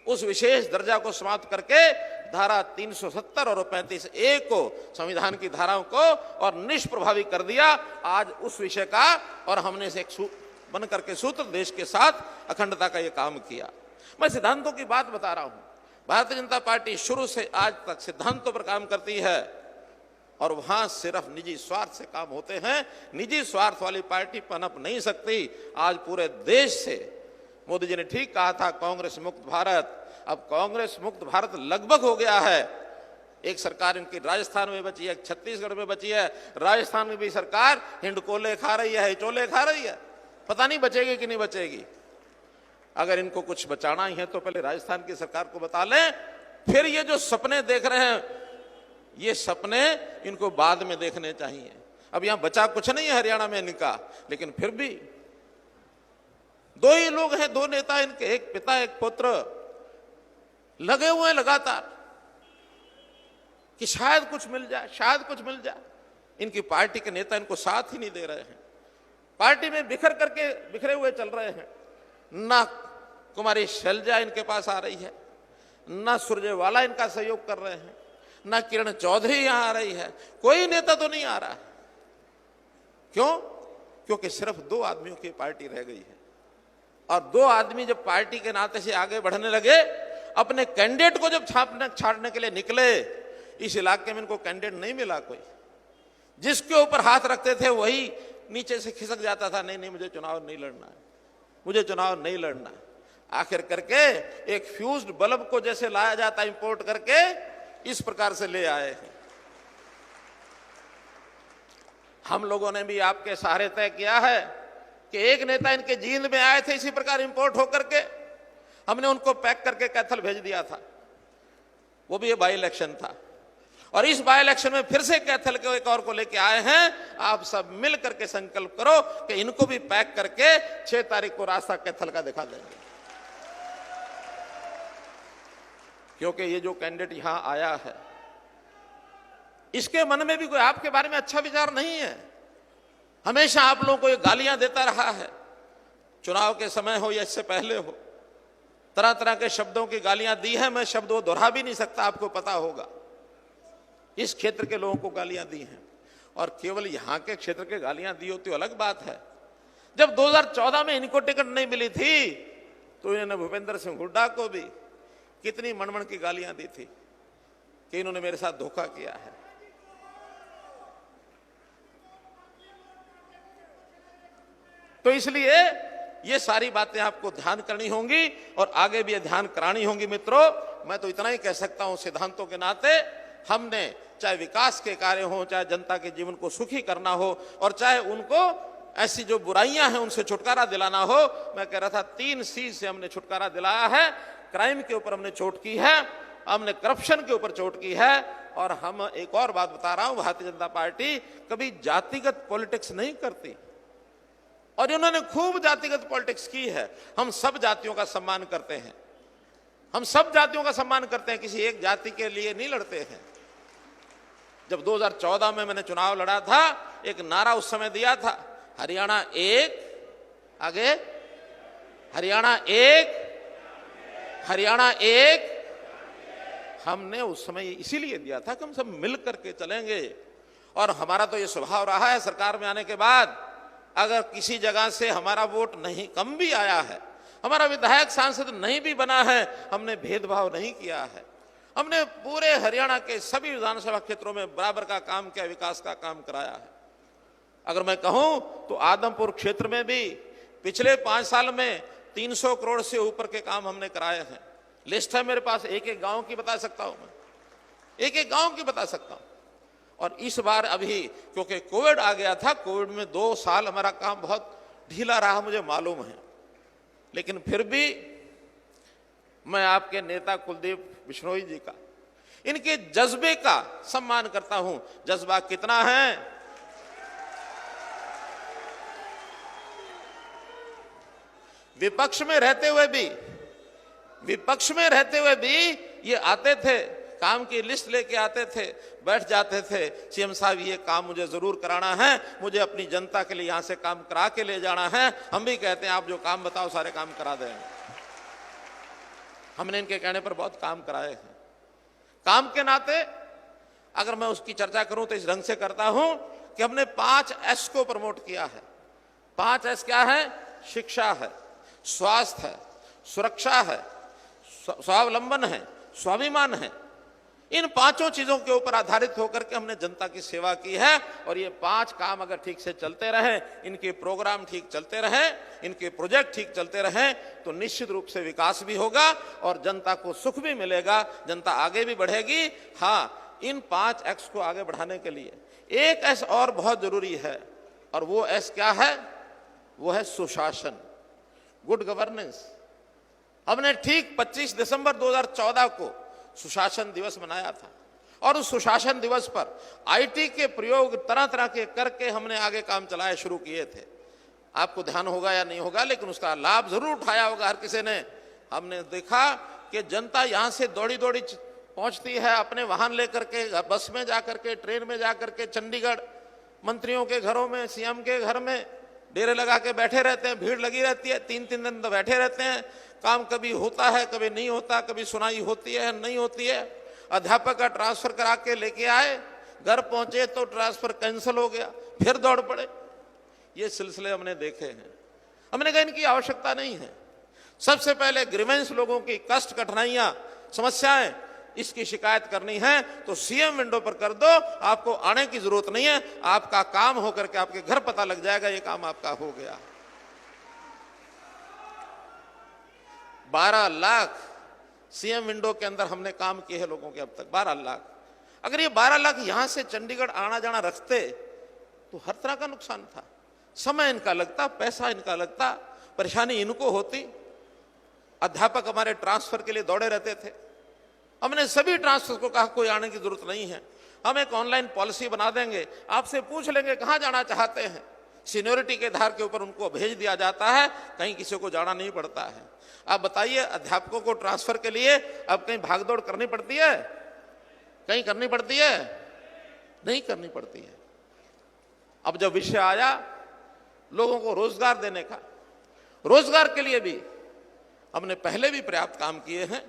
उस विशेष दर्जा को समाप्त करके धारा 370 और 35(a) को, संविधान की धाराओं को, और निष्प्रभावी कर दिया आज उस विषय का। और हमने से एक बन करके सूत्र देश के साथ अखंडता का यह काम किया। मैं सिद्धांतों की बात बता रहा हूं। भारतीय जनता पार्टी शुरू से आज तक सिद्धांतों पर काम करती है और वहां सिर्फ निजी स्वार्थ से काम होते हैं। निजी स्वार्थ वाली पार्टी पनप नहीं सकती। आज पूरे देश से, मोदी जी ने ठीक कहा था, कांग्रेस मुक्त भारत। अब कांग्रेस मुक्त भारत लगभग हो गया है। एक सरकार इनकी राजस्थान में बची है, एक छत्तीसगढ़ में बची है। राजस्थान में भी सरकार हिंडकोले खा रही है, हिचोले खा रही है। पता नहीं बचेगी कि नहीं बचेगी। अगर इनको कुछ बचाना ही है तो पहले राजस्थान की सरकार को बता लें, फिर ये जो सपने देख रहे हैं, ये सपने इनको बाद में देखने चाहिए। अब यहां बचा कुछ नहीं है हरियाणा में इनका, लेकिन फिर भी दो ही लोग हैं, दो नेता इनके, एक पिता एक पुत्र, लगे हुए हैं लगातार कि शायद कुछ मिल जाए, शायद कुछ मिल जाए। इनकी पार्टी के नेता इनको साथ ही नहीं दे रहे हैं। पार्टी में बिखरे हुए चल रहे हैं। ना कुमारी शैलजा इनके पास आ रही है, ना सुरजेवाला इनका सहयोग कर रहे हैं, ना किरण चौधरी यहां आ रही है। कोई नेता तो नहीं आ रहा है। क्यों? क्योंकि सिर्फ दो आदमियों की पार्टी रह गई है। और दो आदमी जब पार्टी के नाते से आगे बढ़ने लगे, अपने कैंडिडेट को जब छाड़ने के लिए निकले, इस इलाके में इनको कैंडिडेट नहीं मिला कोई। जिसके ऊपर हाथ रखते थे वही नीचे से खिसक जाता था, नहीं मुझे चुनाव नहीं लड़ना है, मुझे चुनाव नहीं लड़ना है। आखिर करके एक फ्यूज्ड बल्ब को जैसे लाया जाता इंपोर्ट करके, इस प्रकार से ले आए हैं। हम लोगों ने भी आपके सहारे तय किया है कि एक नेता इनके जींद में आए थे इसी प्रकार इंपोर्ट होकर के, हमने उनको पैक करके कैथल भेज दिया था। वो भी ये बाई इलेक्शन था। और इस बाई इलेक्शन में फिर से कैथल के एक और को लेके आए हैं। आप सब मिल करके संकल्प करो कि इनको भी पैक करके 6 तारीख को रास्ता कैथल का दिखा देंगे। क्योंकि ये जो कैंडिडेट यहां आया है, इसके मन में भी कोई आपके बारे में अच्छा विचार नहीं है। हमेशा आप लोगों को ये गालियां देता रहा है, चुनाव के समय हो या इससे पहले हो, तरह तरह के शब्दों की गालियां दी है। मैं शब्द वो दोहरा भी नहीं सकता, आपको पता होगा। इस क्षेत्र के लोगों को गालियां दी हैं, और केवल यहां के क्षेत्र के गालियां दी होती अलग बात है। जब 2014 में इनको टिकट नहीं मिली थी तो इन्होंने भूपेंद्र सिंह हुड्डा को भी कितनी मनमन की गालियां दी थी कि इन्होंने मेरे साथ धोखा किया है। तो इसलिए ये सारी बातें आपको ध्यान करनी होंगी और आगे भी ध्यान करानी होंगी। मित्रों, मैं तो इतना ही कह सकता हूं, सिद्धांतों के नाते हमने चाहे विकास के कार्य हो, चाहे जनता के जीवन को सुखी करना हो, और चाहे उनको ऐसी जो बुराइयां हैं उनसे छुटकारा दिलाना हो। मैं कह रहा था 3 C से हमने छुटकारा दिलाया है। क्राइम के ऊपर हमने चोट की है, हमने करप्शन के ऊपर चोट की है, और हम एक और बात बता रहा हूं, भारतीय जनता पार्टी कभी जातिगत पॉलिटिक्स नहीं करती, और इन्होंने खूब जातिगत पॉलिटिक्स की है। हम सब जातियों का सम्मान करते हैं, हम सब जातियों का सम्मान करते हैं, किसी एक जाति के लिए नहीं लड़ते हैं। जब 2014 में मैंने चुनाव लड़ा था, एक नारा उस समय दिया था, हरियाणा एक, आगे हरियाणा एक, हरियाणा एक। हमने उस समय इसीलिए दिया था कि हम सब मिल करके चलेंगे। और हमारा तो ये स्वभाव रहा है सरकार में आने के बाद, अगर किसी जगह से हमारा वोट नहीं कम भी आया है, हमारा विधायक सांसद नहीं भी बना है, हमने भेदभाव नहीं किया है। हमने पूरे हरियाणा के सभी विधानसभा क्षेत्रों में बराबर का काम किया, विकास का काम कराया है। अगर मैं कहूं तो आदमपुर क्षेत्र में भी पिछले 5 साल में 300 करोड़ से ऊपर के काम हमने कराए हैं। लिस्ट है मेरे पास, एक एक गांव की बता सकता हूं मैं। एक एक गांव की बता सकता हूं। और इस बार अभी क्योंकि कोविड आ गया था, कोविड में 2 साल हमारा काम बहुत ढीला रहा, मुझे मालूम है, लेकिन फिर भी मैं आपके नेता कुलदीप बिश्नोई जी का, इनके जज्बे का सम्मान करता हूं। जज्बा कितना है, विपक्ष में रहते हुए भी ये आते थे, काम की लिस्ट लेके आते थे, बैठ जाते थे, सीएम साहब ये काम मुझे जरूर कराना है, मुझे अपनी जनता के लिए यहां से काम करा के ले जाना है। हम भी कहते हैं आप जो काम बताओ सारे काम करा दें। हमने इनके कहने पर बहुत काम कराए हैं। काम के नाते अगर मैं उसकी चर्चा करूं तो इस ढंग से करता हूं कि हमने 5S को प्रमोट किया है। 5S क्या है? शिक्षा है, स्वास्थ्य है, सुरक्षा है, स्वावलंबन है, स्वाभिमान है। इन 5 चीजों के ऊपर आधारित होकर के हमने जनता की सेवा की है। और ये 5 काम अगर ठीक से चलते रहे, इनके प्रोग्राम ठीक चलते रहे, इनके प्रोजेक्ट ठीक चलते रहे, तो निश्चित रूप से विकास भी होगा और जनता को सुख भी मिलेगा, जनता आगे भी बढ़ेगी। हाँ, इन 5 को आगे बढ़ाने के लिए एक S और बहुत जरूरी है, और वो S क्या है? वो है सुशासन, गुड गवर्नेंस। हमने ठीक 25 दिसंबर 2014 को सुशासन दिवस मनाया था, और उस सुशासन दिवस पर IT के प्रयोग तरह तरह के करके हमने आगे काम चलाए शुरू किए थे। आपको ध्यान होगा या नहीं होगा, लेकिन उसका लाभ जरूर उठाया होगा हर किसी ने। हमने देखा कि जनता यहां से दौड़ी दौड़ी पहुंचती है, अपने वाहन लेकर के, बस में जाकर के, ट्रेन में जाकर के, चंडीगढ़ मंत्रियों के घरों में, सीएम के घर में डेरे लगा के बैठे रहते हैं, भीड़ लगी रहती है, 3-3 दिन तो बैठे रहते हैं। काम कभी होता है, कभी नहीं होता, कभी सुनाई होती है, नहीं होती है। अध्यापक का ट्रांसफर करा के लेके आए, घर पहुंचे तो ट्रांसफर कैंसिल हो गया, फिर दौड़ पड़े। ये सिलसिले हमने देखे हैं। हमने कहा इनकी आवश्यकता नहीं है। सबसे पहले ग्रीवेंस, लोगों की कष्ट, कठिनाइयां, समस्याएं, इसकी शिकायत करनी है तो सीएम विंडो पर कर दो, आपको आने की जरूरत नहीं है। आपका काम होकर के आपके घर पता लग जाएगा ये काम आपका हो गया। 12 लाख सीएम विंडो के अंदर हमने काम किए हैं लोगों के अब तक, 12 लाख। अगर ये 12 लाख यहां से चंडीगढ़ आना जाना रखते तो हर तरह का नुकसान था। समय इनका लगता, पैसा इनका लगता, परेशानी इनको होती। अध्यापक हमारे ट्रांसफर के लिए दौड़े रहते थे। हमने सभी ट्रांसफर को कहा कोई आने की जरूरत नहीं है, हम एक ऑनलाइन पॉलिसी बना देंगे, आपसे पूछ लेंगे कहां जाना चाहते हैं, सीनियरिटी के आधार के ऊपर उनको भेज दिया जाता है, कहीं किसी को जाना नहीं पड़ता है। आप बताइए, अध्यापकों को ट्रांसफर के लिए अब कहीं भागदौड़ करनी पड़ती है? कहीं करनी पड़ती है? नहीं करनी पड़ती है। अब जब विषय आया लोगों को रोजगार देने का, रोजगार के लिए भी हमने पहले भी पर्याप्त काम किए हैं।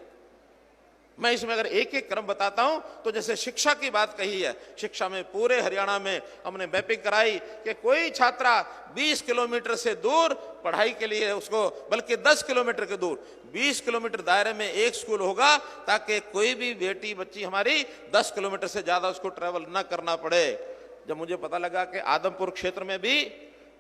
मैं इसमें अगर एक एक क्रम बताता हूं तो जैसे शिक्षा की बात कही है, शिक्षा में पूरे हरियाणा में हमने मैपिंग कराई कि कोई छात्रा 20 किलोमीटर से दूर पढ़ाई के लिए उसको, बल्कि 10 किलोमीटर के दूर 20 किलोमीटर दायरे में एक स्कूल होगा, ताकि कोई भी बेटी बच्ची हमारी 10 किलोमीटर से ज्यादा उसको ट्रेवल न करना पड़े। जब मुझे पता लगा कि आदमपुर क्षेत्र में भी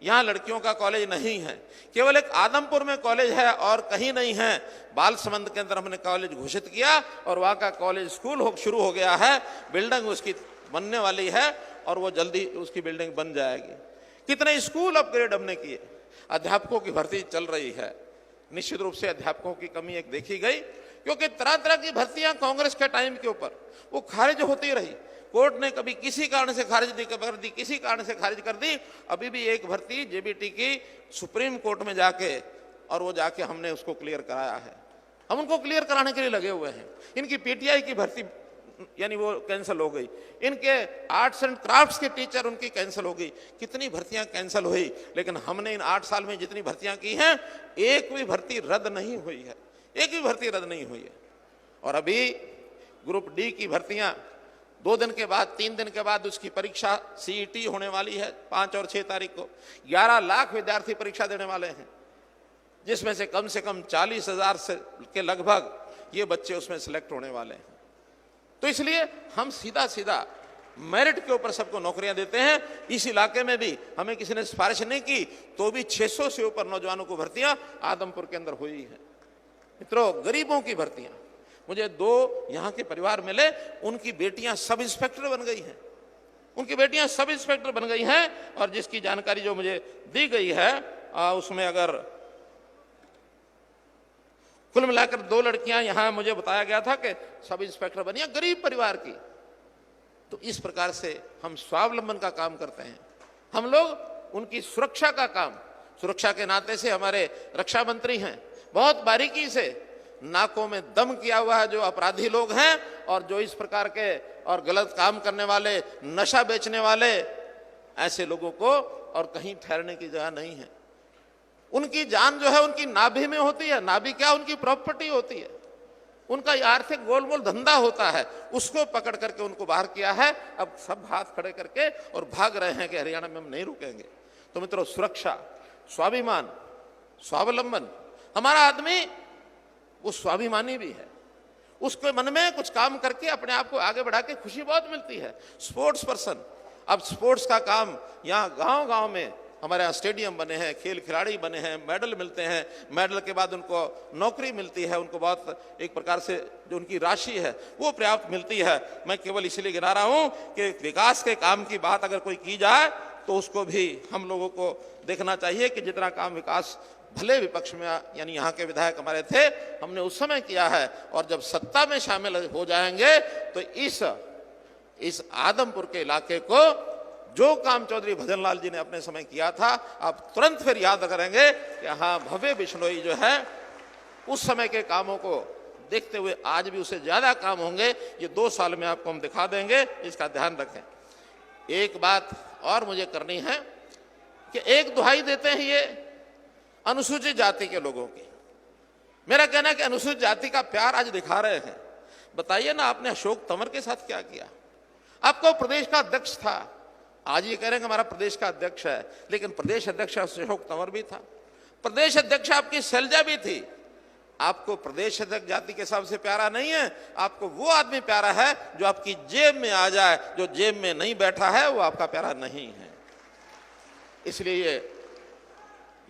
यहां लड़कियों का कॉलेज नहीं है, केवल एक आदमपुर में कॉलेज है और कहीं नहीं है, बालसमंद के अंदर हमने कॉलेज घोषित किया और वहां का कॉलेज स्कूल शुरू हो गया है। बिल्डिंग उसकी बनने वाली है और वो जल्दी उसकी बिल्डिंग बन जाएगी। कितने स्कूल अपग्रेड हमने किए। अध्यापकों की भर्ती चल रही है। निश्चित रूप से अध्यापकों की कमी एक देखी गई, क्योंकि तरह तरह की भर्तियां कांग्रेस के टाइम के ऊपर वो खारिज होती रही। कोर्ट ने कभी किसी कारण से खारिज कर दी, किसी कारण से खारिज कर दी। अभी भी एक भर्ती जेबीटी की सुप्रीम कोर्ट में जाके, और वो जाके हमने उसको क्लियर कराया है। हम उनको क्लियर कराने के लिए लगे हुए हैं। इनकी पीटीआई की भर्ती यानी वो कैंसिल हो गई, इनके आर्ट्स एंड क्राफ्ट्स के टीचर उनकी कैंसिल हो गई। कितनी भर्तियां कैंसिल हुई, लेकिन हमने इन 8 साल में जितनी भर्तियां की हैं, एक भी भर्ती रद्द नहीं हुई है, एक भी भर्ती रद्द नहीं हुई है। और अभी ग्रुप डी की भर्तियां 2 दिन के बाद, 3 दिन के बाद उसकी परीक्षा सीईटी होने वाली है 5 और 6 तारीख को। 11 लाख विद्यार्थी परीक्षा देने वाले हैं, जिसमें से कम 40,000 से के लगभग ये बच्चे उसमें सिलेक्ट होने वाले हैं। तो इसलिए हम सीधा सीधा मेरिट के ऊपर सबको नौकरियां देते हैं। इस इलाके में भी हमें किसी ने सिफारिश नहीं की तो भी 600 से ऊपर नौजवानों को भर्तियां आदमपुर के अंदर हुई है। मित्रों, गरीबों की भर्तियां, मुझे 2 यहाँ के परिवार मिले, उनकी बेटियां सब इंस्पेक्टर बन गई हैं, उनकी बेटियां सब इंस्पेक्टर बन गई हैं। और जिसकी जानकारी जो मुझे दी गई है उसमें अगर कुल मिलाकर 2 लड़कियां यहां मुझे बताया गया था कि सब इंस्पेक्टर बनी हैं, गरीब परिवार की। तो इस प्रकार से हम स्वावलंबन का काम करते हैं, हम लोग उनकी सुरक्षा का काम, सुरक्षा के नाते से हमारे रक्षा मंत्री हैं, बहुत बारीकी से नाकों में दम किया हुआ है जो अपराधी लोग हैं और जो इस प्रकार के और गलत काम करने वाले, नशा बेचने वाले, ऐसे लोगों को और कहीं ठहरने की जगह नहीं है। उनकी जान जो है उनकी नाभि में होती है, नाभि क्या उनकी प्रॉपर्टी होती है, उनका आर्थिक गोलमोल धंधा होता है, उसको पकड़ करके उनको बाहर किया है। अब सब हाथ खड़े करके और भाग रहे हैं कि हरियाणा में हम नहीं रुकेंगे। तो मित्रों, सुरक्षा, स्वाभिमान, स्वावलंबन, हमारा आदमी वो स्वाभिमानी भी है, उसके मन में कुछ काम करके अपने आप को आगे बढ़ा के खुशी बहुत मिलती है। स्पोर्ट्स पर्सन, अब स्पोर्ट्स का काम यहाँ गांव-गांव में हमारे यहाँ स्टेडियम बने हैं, खेल खिलाड़ी बने हैं, मेडल मिलते हैं, मेडल के बाद उनको नौकरी मिलती है, उनको बहुत एक प्रकार से जो उनकी राशि है वो पर्याप्त मिलती है। मैं केवल इसलिए गिना रहा हूँ कि विकास के काम की बात अगर कोई की जाए तो उसको भी हम लोगों को देखना चाहिए कि जितना काम विकास भले विपक्ष में यानी यहाँ के विधायक हमारे थे, हमने उस समय किया है, और जब सत्ता में शामिल हो जाएंगे तो इस आदमपुर के इलाके को जो काम चौधरी भजनलाल जी ने अपने समय किया था, आप तुरंत फिर याद करेंगे कि हाँ, भव्य बिश्नोई जो है उस समय के कामों को देखते हुए आज भी उससे ज्यादा काम होंगे। ये 2 साल में आपको हम दिखा देंगे, इसका ध्यान रखें। एक बात और मुझे करनी है कि एक दुहाई देते हैं ये अनुसूचित जाति के लोगों की। मेरा कहना है कि अनुसूचित जाति का प्यार आज दिखा रहे हैं। बताइए ना, आपने अशोक तंवर के साथ क्या किया? आपको प्रदेश का अध्यक्ष था, आज ये कह रहे हैं कि हमारा प्रदेश का अध्यक्ष है, लेकिन प्रदेश अध्यक्ष अशोक तंवर भी था, प्रदेश अध्यक्ष आपकी शैलजा भी थी। आपको प्रदेश अध्यक्ष जाति के हिसाब से प्यारा नहीं है, आपको वो आदमी प्यारा है जो आपकी जेब में आ जाए, जो जेब में नहीं बैठा है वो आपका प्यारा नहीं है। इसलिए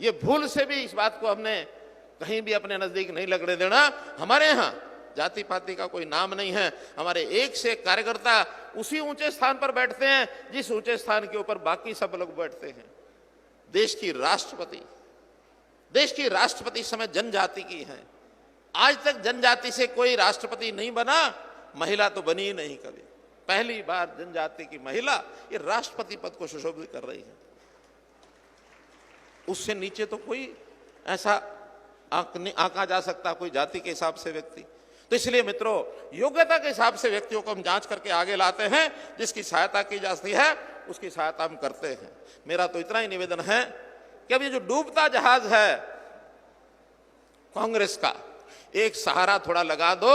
ये भूल से भी इस बात को हमने कहीं भी अपने नजदीक नहीं लगने देना। हमारे यहाँ जाति पाति का कोई नाम नहीं है, हमारे एक से एक कार्यकर्ता उसी ऊंचे स्थान पर बैठते हैं जिस ऊंचे स्थान के ऊपर बाकी सब लोग बैठते हैं। देश की राष्ट्रपति इस समय जनजाति की है। आज तक जनजाति से कोई राष्ट्रपति नहीं बना, महिला तो बनी ही नहीं कभी। पहली बार जनजाति की महिला ये राष्ट्रपति पद को सुशोभित कर रही है। उससे नीचे तो कोई ऐसा आंका जा सकता कोई जाति के हिसाब से व्यक्ति। तो इसलिए मित्रों, योग्यता के हिसाब से व्यक्तियों को हम जांच करके आगे लाते हैं, जिसकी सहायता की जाती है उसकी सहायता हम करते हैं। मेरा तो इतना ही निवेदन है कि अब ये जो डूबता जहाज है कांग्रेस का, एक सहारा थोड़ा लगा दो,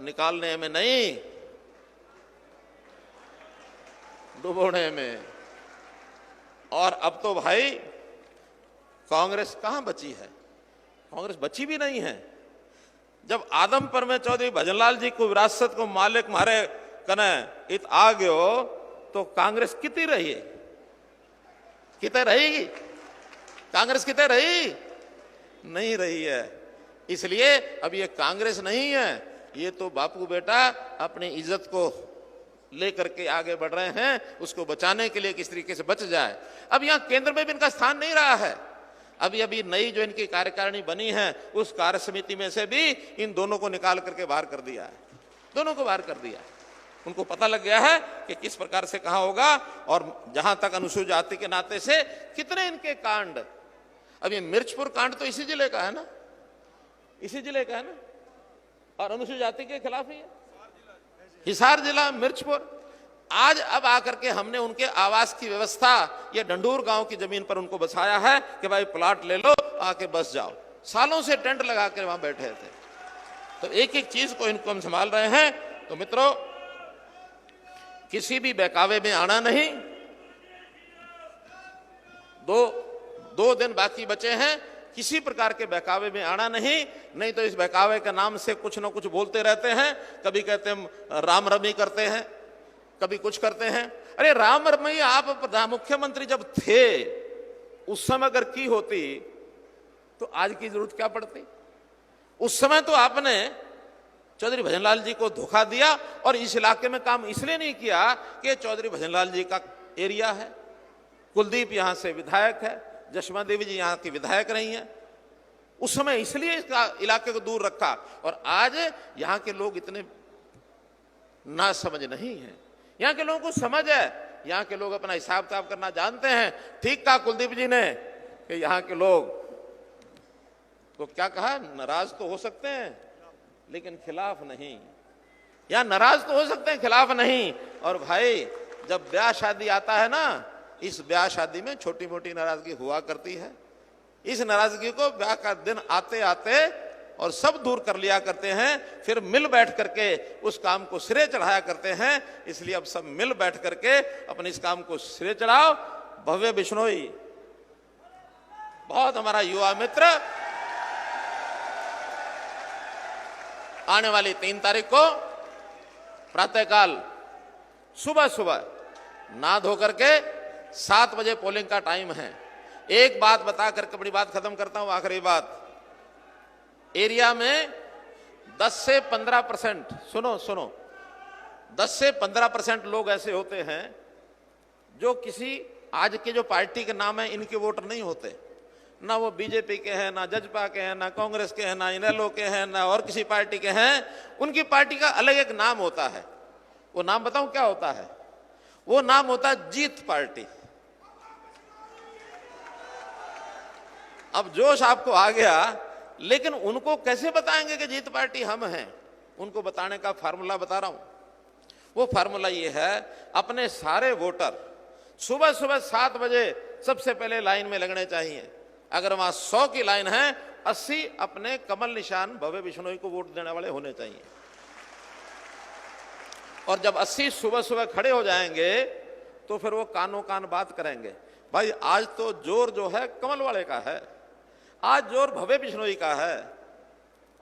निकालने में नहीं, डुबोने में। और अब तो भाई कांग्रेस कहां बची है? कांग्रेस बची भी नहीं है। जब आदमपुर में चौधरी भजनलाल जी को विरासत को मालिक मारे कने इत आ गयो तो कांग्रेस कितनी रही है? कितने रहेगी कांग्रेस? कितने रही? नहीं रही है। इसलिए अब ये कांग्रेस नहीं है, ये तो बापू बेटा अपनी इज्जत को लेकर के आगे बढ़ रहे हैं, उसको बचाने के लिए किस तरीके से बच जाए। अब यहां केंद्र में भी इनका स्थान नहीं रहा है। अभी नई जो इनकी कार्यकारिणी बनी है उस कार्य समिति में से भी इन दोनों को निकाल करके बाहर कर दिया है, दोनों को बाहर कर दिया है। उनको पता लग गया है कि किस प्रकार से कहां होगा। और जहां तक अनुसूचित जाति के नाते से कितने इनके कांड, अब ये मिर्चपुर कांड तो इसी जिले का है ना, इसी जिले का है ना, और अनुसूचित जाति के खिलाफ ही है, हिसार जिला मिर्चपुर। आज अब आकर के हमने उनके आवास की व्यवस्था ये डंडूर गांव की जमीन पर उनको बसाया है कि भाई प्लाट ले लो, आके बस जाओ। सालों से टेंट लगा कर वहां बैठे थे। तो एक एक चीज को इनको हम संभाल रहे हैं। तो मित्रों, किसी भी बहकावे में आना नहीं। दो दिन बाकी बचे हैं, किसी प्रकार के बहकावे में आना नहीं तो इस बहकावे के नाम से कुछ ना कुछ बोलते रहते हैं। कभी कहते हैं राम रमी करते हैं, कभी कुछ करते हैं। अरे राम रमी आप मुख्यमंत्री जब थे उस समय अगर की होती तो आज की जरूरत क्या पड़ती? उस समय तो आपने चौधरी भजनलाल जी को धोखा दिया और इस इलाके में काम इसलिए नहीं किया कि चौधरी भजनलाल जी का एरिया है। कुलदीप यहां से विधायक है, जशमा देवी जी यहां की विधायक रही हैं। उस समय इसलिए इस इलाके को दूर रखा और आज यहां के लोग इतने ना समझ नहीं है। यहां के लोगों को समझ है, यहां के लोग अपना हिसाब किताब करना जानते हैं। ठीक कहा कुलदीप जी ने कि यहां के लोग तो क्या कहा, नाराज तो हो सकते हैं लेकिन खिलाफ नहीं। या नाराज तो हो सकते हैं, खिलाफ नहीं। और भाई जब ब्याह शादी आता है ना, इस ब्याह शादी में छोटी मोटी नाराजगी हुआ करती है। इस नाराजगी को ब्याह का दिन आते आते और सब दूर कर लिया करते हैं, फिर मिल बैठ करके उस काम को सिरे चढ़ाया करते हैं। इसलिए अब सब मिल बैठ करके अपने इस काम को सिरे चढ़ाओ। भव्य बिश्नोई बहुत हमारा युवा मित्र आने वाली 3 तारीख को प्रातःकाल सुबह सुबह नहा धो करके 7 बजे पोलिंग का टाइम है। एक बात बता करके बड़ी बात खत्म करता हूं, आखिरी बात। एरिया में 10 से 15%, सुनो 10 से 15% लोग ऐसे होते हैं जो किसी आज के जो पार्टी के नाम है इनके वोटर नहीं होते। ना वो बीजेपी के हैं, ना जजपा के हैं, ना कांग्रेस के हैं, ना इनेलो के हैं, ना और किसी पार्टी के हैं। उनकी पार्टी का अलग एक नाम होता है। वो नाम बताऊं क्या होता है? वो नाम होता है जीत पार्टी। अब जोश आपको आ गया, लेकिन उनको कैसे बताएंगे कि जीत पार्टी हम हैं? उनको बताने का फार्मूला बता रहा हूं। वो फार्मूला ये है, अपने सारे वोटर सुबह सुबह 7 बजे सबसे पहले लाइन में लगने चाहिए। अगर वहां 100 की लाइन है, 80 अपने कमल निशान भव्य बिश्नोई को वोट देने वाले होने चाहिए। और जब 80 सुबह सुबह खड़े हो जाएंगे तो फिर वो कानों कान बात करेंगे। भाई आज तो जोर जो है कमल वाले का है, आज जोर भव्य बिश्नोई का है।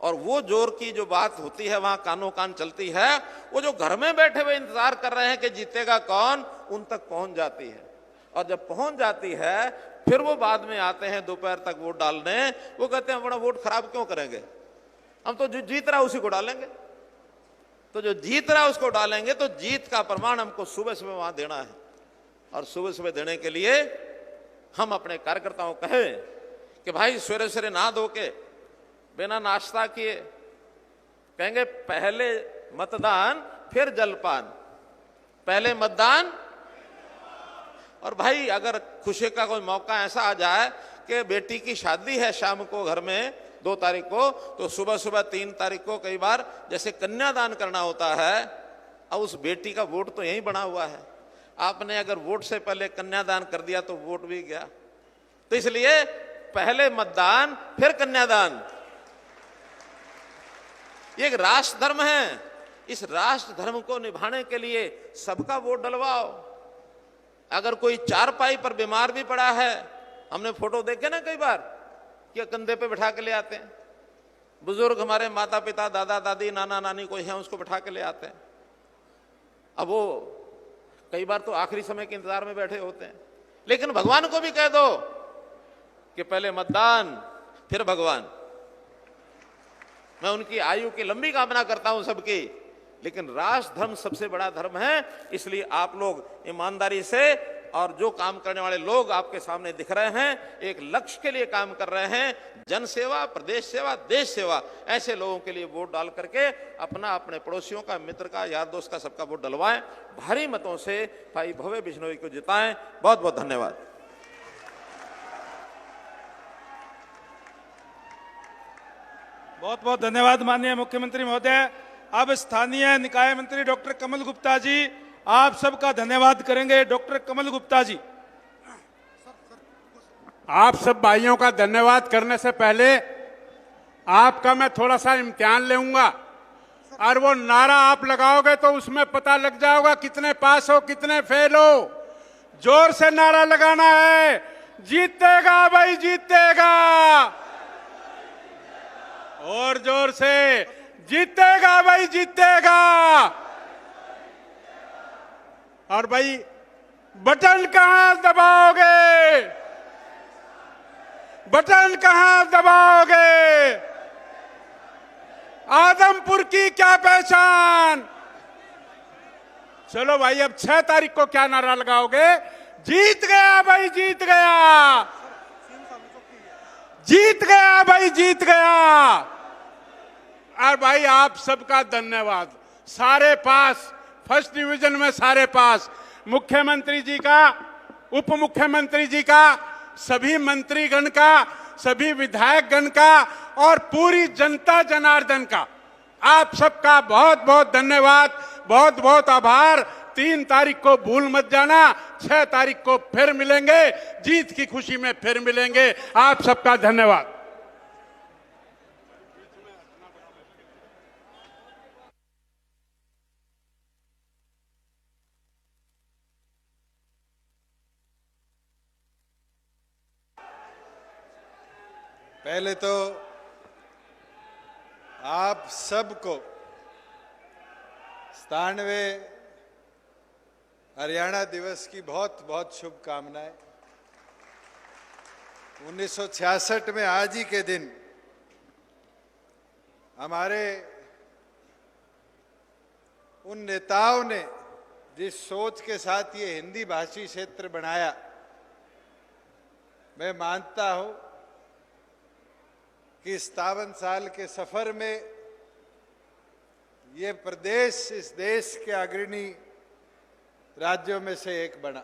और वो जोर की जो बात होती है वहां कानों कान चलती है। वो जो घर में बैठे हुए इंतजार कर रहे हैं कि जीतेगा कौन, उन तक पहुंच जाती है। और जब पहुंच जाती है फिर वो बाद में आते हैं दोपहर तक वोट डालने। वो कहते हैं अपना वोट खराब क्यों करेंगे, हम तो जो जीत रहा उसी को डालेंगे। तो जो जीत रहा उसको डालेंगे, तो जीत का प्रमाण हमको सुबह सुबह वहां देना है। और सुबह सुबह देने के लिए हम अपने कार्यकर्ताओं को कहें कि भाई सवेरे सवेरे नहा धो के बिना नाश्ता किए कहेंगे पहले मतदान फिर जलपान, पहले मतदान। और भाई अगर खुशी का कोई मौका ऐसा आ जाए कि बेटी की शादी है शाम को घर में 2 तारीख को, तो सुबह सुबह 3 तारीख को कई बार जैसे कन्यादान करना होता है। अब उस बेटी का वोट तो यहीं बना हुआ है, आपने अगर वोट से पहले कन्यादान कर दिया तो वोट भी गया। तो इसलिए पहले मतदान फिर कन्यादान, ये एक राष्ट्र धर्म है। इस राष्ट्र धर्म को निभाने के लिए सबका वोट डलवाओ। अगर कोई चारपाई पर बीमार भी पड़ा है, हमने फोटो देखे ना कई बार कि कंधे पे बिठा के ले आते हैं। बुजुर्ग हमारे माता पिता, दादा दादी, नाना नानी कोई है, उसको बिठा के ले आते हैं। अब वो कई बार तो आखिरी समय के इंतजार में बैठे होते हैं। लेकिन भगवान को भी कह दो कि पहले मतदान फिर भगवान। मैं उनकी आयु की लंबी कामना करता हूं सबकी, लेकिन राष्ट्र धर्म सबसे बड़ा धर्म है। इसलिए आप लोग ईमानदारी से, और जो काम करने वाले लोग आपके सामने दिख रहे हैं, एक लक्ष्य के लिए काम कर रहे हैं, जन सेवा, प्रदेश सेवा, देश सेवा, ऐसे लोगों के लिए वोट डाल करके अपना, अपने पड़ोसियों का, मित्र का, यार दोस्त का, सबका वोट डलवाएं। भारी मतों से भाई भव्य बिश्नोई को जिताएं। बहुत बहुत धन्यवाद। बहुत बहुत धन्यवाद माननीय मुख्यमंत्री महोदय। अब स्थानीय निकाय मंत्री डॉक्टर कमल गुप्ता जी आप सबका धन्यवाद करेंगे। डॉक्टर कमल गुप्ता जी। आप सब भाइयों का धन्यवाद करने से पहले आपका मैं थोड़ा सा इम्तिहान लूंगा, और वो नारा आप लगाओगे तो उसमें पता लग जाएगा कितने पास हो कितने फेल हो। जोर से नारा लगाना है, जीतेगा भाई जीतेगा, और जोर से जीतेगा भाई जीतेगा। और भाई बटन कहां दबाओगे, बटन कहां दबाओगे? आदमपुर की क्या पहचान। चलो भाई, अब 6 तारीख को क्या नारा लगाओगे? जीत गया भाई, जीत गया, जीत गया भाई, जीत गया। और भाई आप सबका धन्यवाद, सारे पास, फर्स्ट डिवीजन में सारे पास, मुख्यमंत्री जी का, उप मुख्यमंत्री जी का, सभी मंत्रीगण का, सभी विधायकगण का और पूरी जनता जनार्दन का, आप सबका बहुत बहुत धन्यवाद, बहुत बहुत आभार। 3 तारीख को भूल मत जाना, 6 तारीख को फिर मिलेंगे, जीत की खुशी में फिर मिलेंगे। आप सबका धन्यवाद। पहले तो आप सबको 97वें हरियाणा दिवस की बहुत बहुत शुभकामनाएं। 1966 में आज ही के दिन हमारे उन नेताओं ने जिस सोच के साथ ये हिंदी भाषी क्षेत्र बनाया, मैं मानता हूं कि 57 साल के सफर में ये प्रदेश इस देश के अग्रणी राज्यों में से एक बना।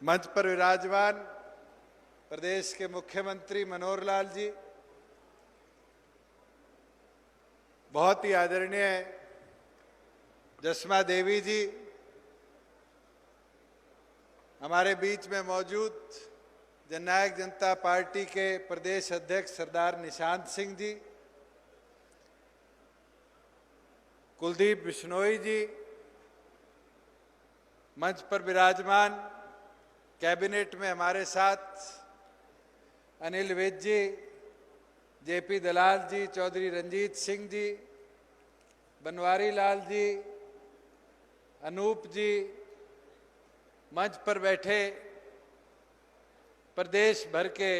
मंच पर विराजमान प्रदेश के मुख्यमंत्री मनोहर लाल जी, बहुत ही आदरणीय जसमा देवी जी, हमारे बीच में मौजूद जननायक जनता पार्टी के प्रदेश अध्यक्ष सरदार निशांत सिंह जी, कुलदीप बिश्नोई जी, मंच पर विराजमान कैबिनेट में हमारे साथ अनिल विज जी, जेपी दलाल जी, चौधरी रंजीत सिंह जी, बनवारी लाल जी, अनूप जी, मंच पर बैठे प्रदेश भर के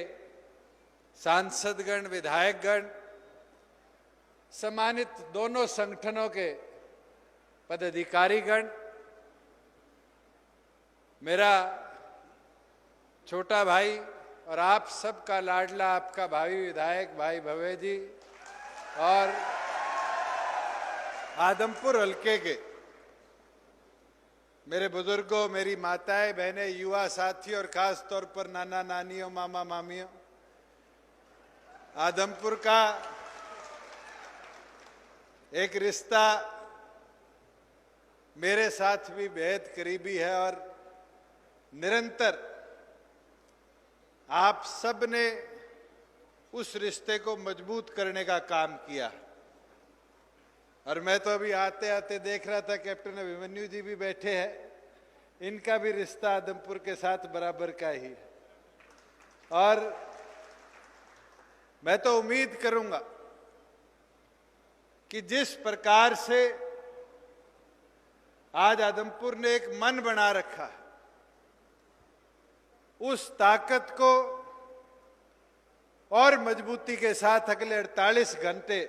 सांसदगण, विधायकगण, सम्मानित दोनों संगठनों के पदाधिकारीगण, मेरा छोटा भाई और आप सबका लाडला, आपका भावी विधायक भाई भवे जी, और आदमपुर हल्के के मेरे बुजुर्गों, मेरी माताएं, बहनें, युवा साथी और खास तौर पर नाना नानियों, मामा मामियों, आदमपुर का एक रिश्ता मेरे साथ भी बेहद करीबी है और निरंतर आप सब ने उस रिश्ते को मजबूत करने का काम किया। और मैं तो अभी आते आते देख रहा था कैप्टन अभिमन्यु जी भी बैठे हैं, इनका भी रिश्ता आदमपुर के साथ बराबर का ही है। और मैं तो उम्मीद करूंगा कि जिस प्रकार से आज आदमपुर ने एक मन बना रखा है, उस ताकत को और मजबूती के साथ अगले 48 घंटे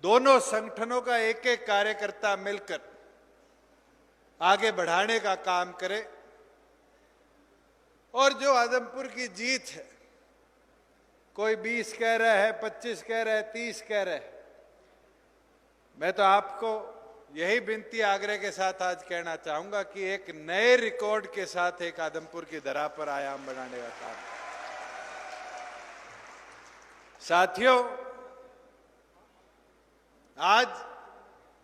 दोनों संगठनों का एक एक कार्यकर्ता मिलकर आगे बढ़ाने का काम करे। और जो आदमपुर की जीत है, कोई 20 कह रहा है, 25 कह रहा है, 30 कह रहा है, मैं तो आपको यही विनती आग्रह के साथ आज कहना चाहूंगा कि एक नए रिकॉर्ड के साथ एक आदमपुर की धरा पर आयाम बनाने का काम। साथियों, आज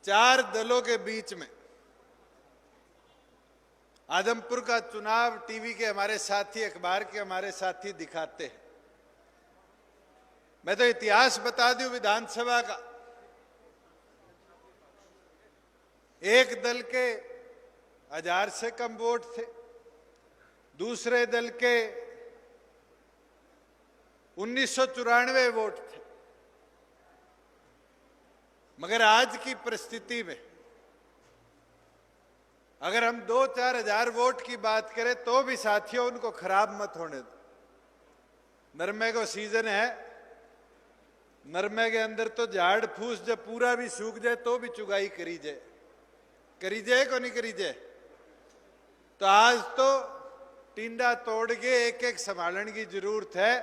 4 दलों के बीच में आदमपुर का चुनाव टीवी के हमारे साथी, अखबार के हमारे साथी दिखाते हैं। मैं तो इतिहास बता दूं विधानसभा का, एक दल के 1000 से कम वोट थे, दूसरे दल के 1994 वोट थे। मगर आज की परिस्थिति में अगर हम 2-4 हजार वोट की बात करें तो भी साथियों उनको खराब मत होने दो। नरमे को सीजन है, नरमे के अंदर तो झाड़ फूस जब पूरा भी सूख जाए तो भी चुगाई करी जाए को नहीं करी जाए। तो आज तो टिंडा तोड़ के एक एक संभालने की जरूरत है।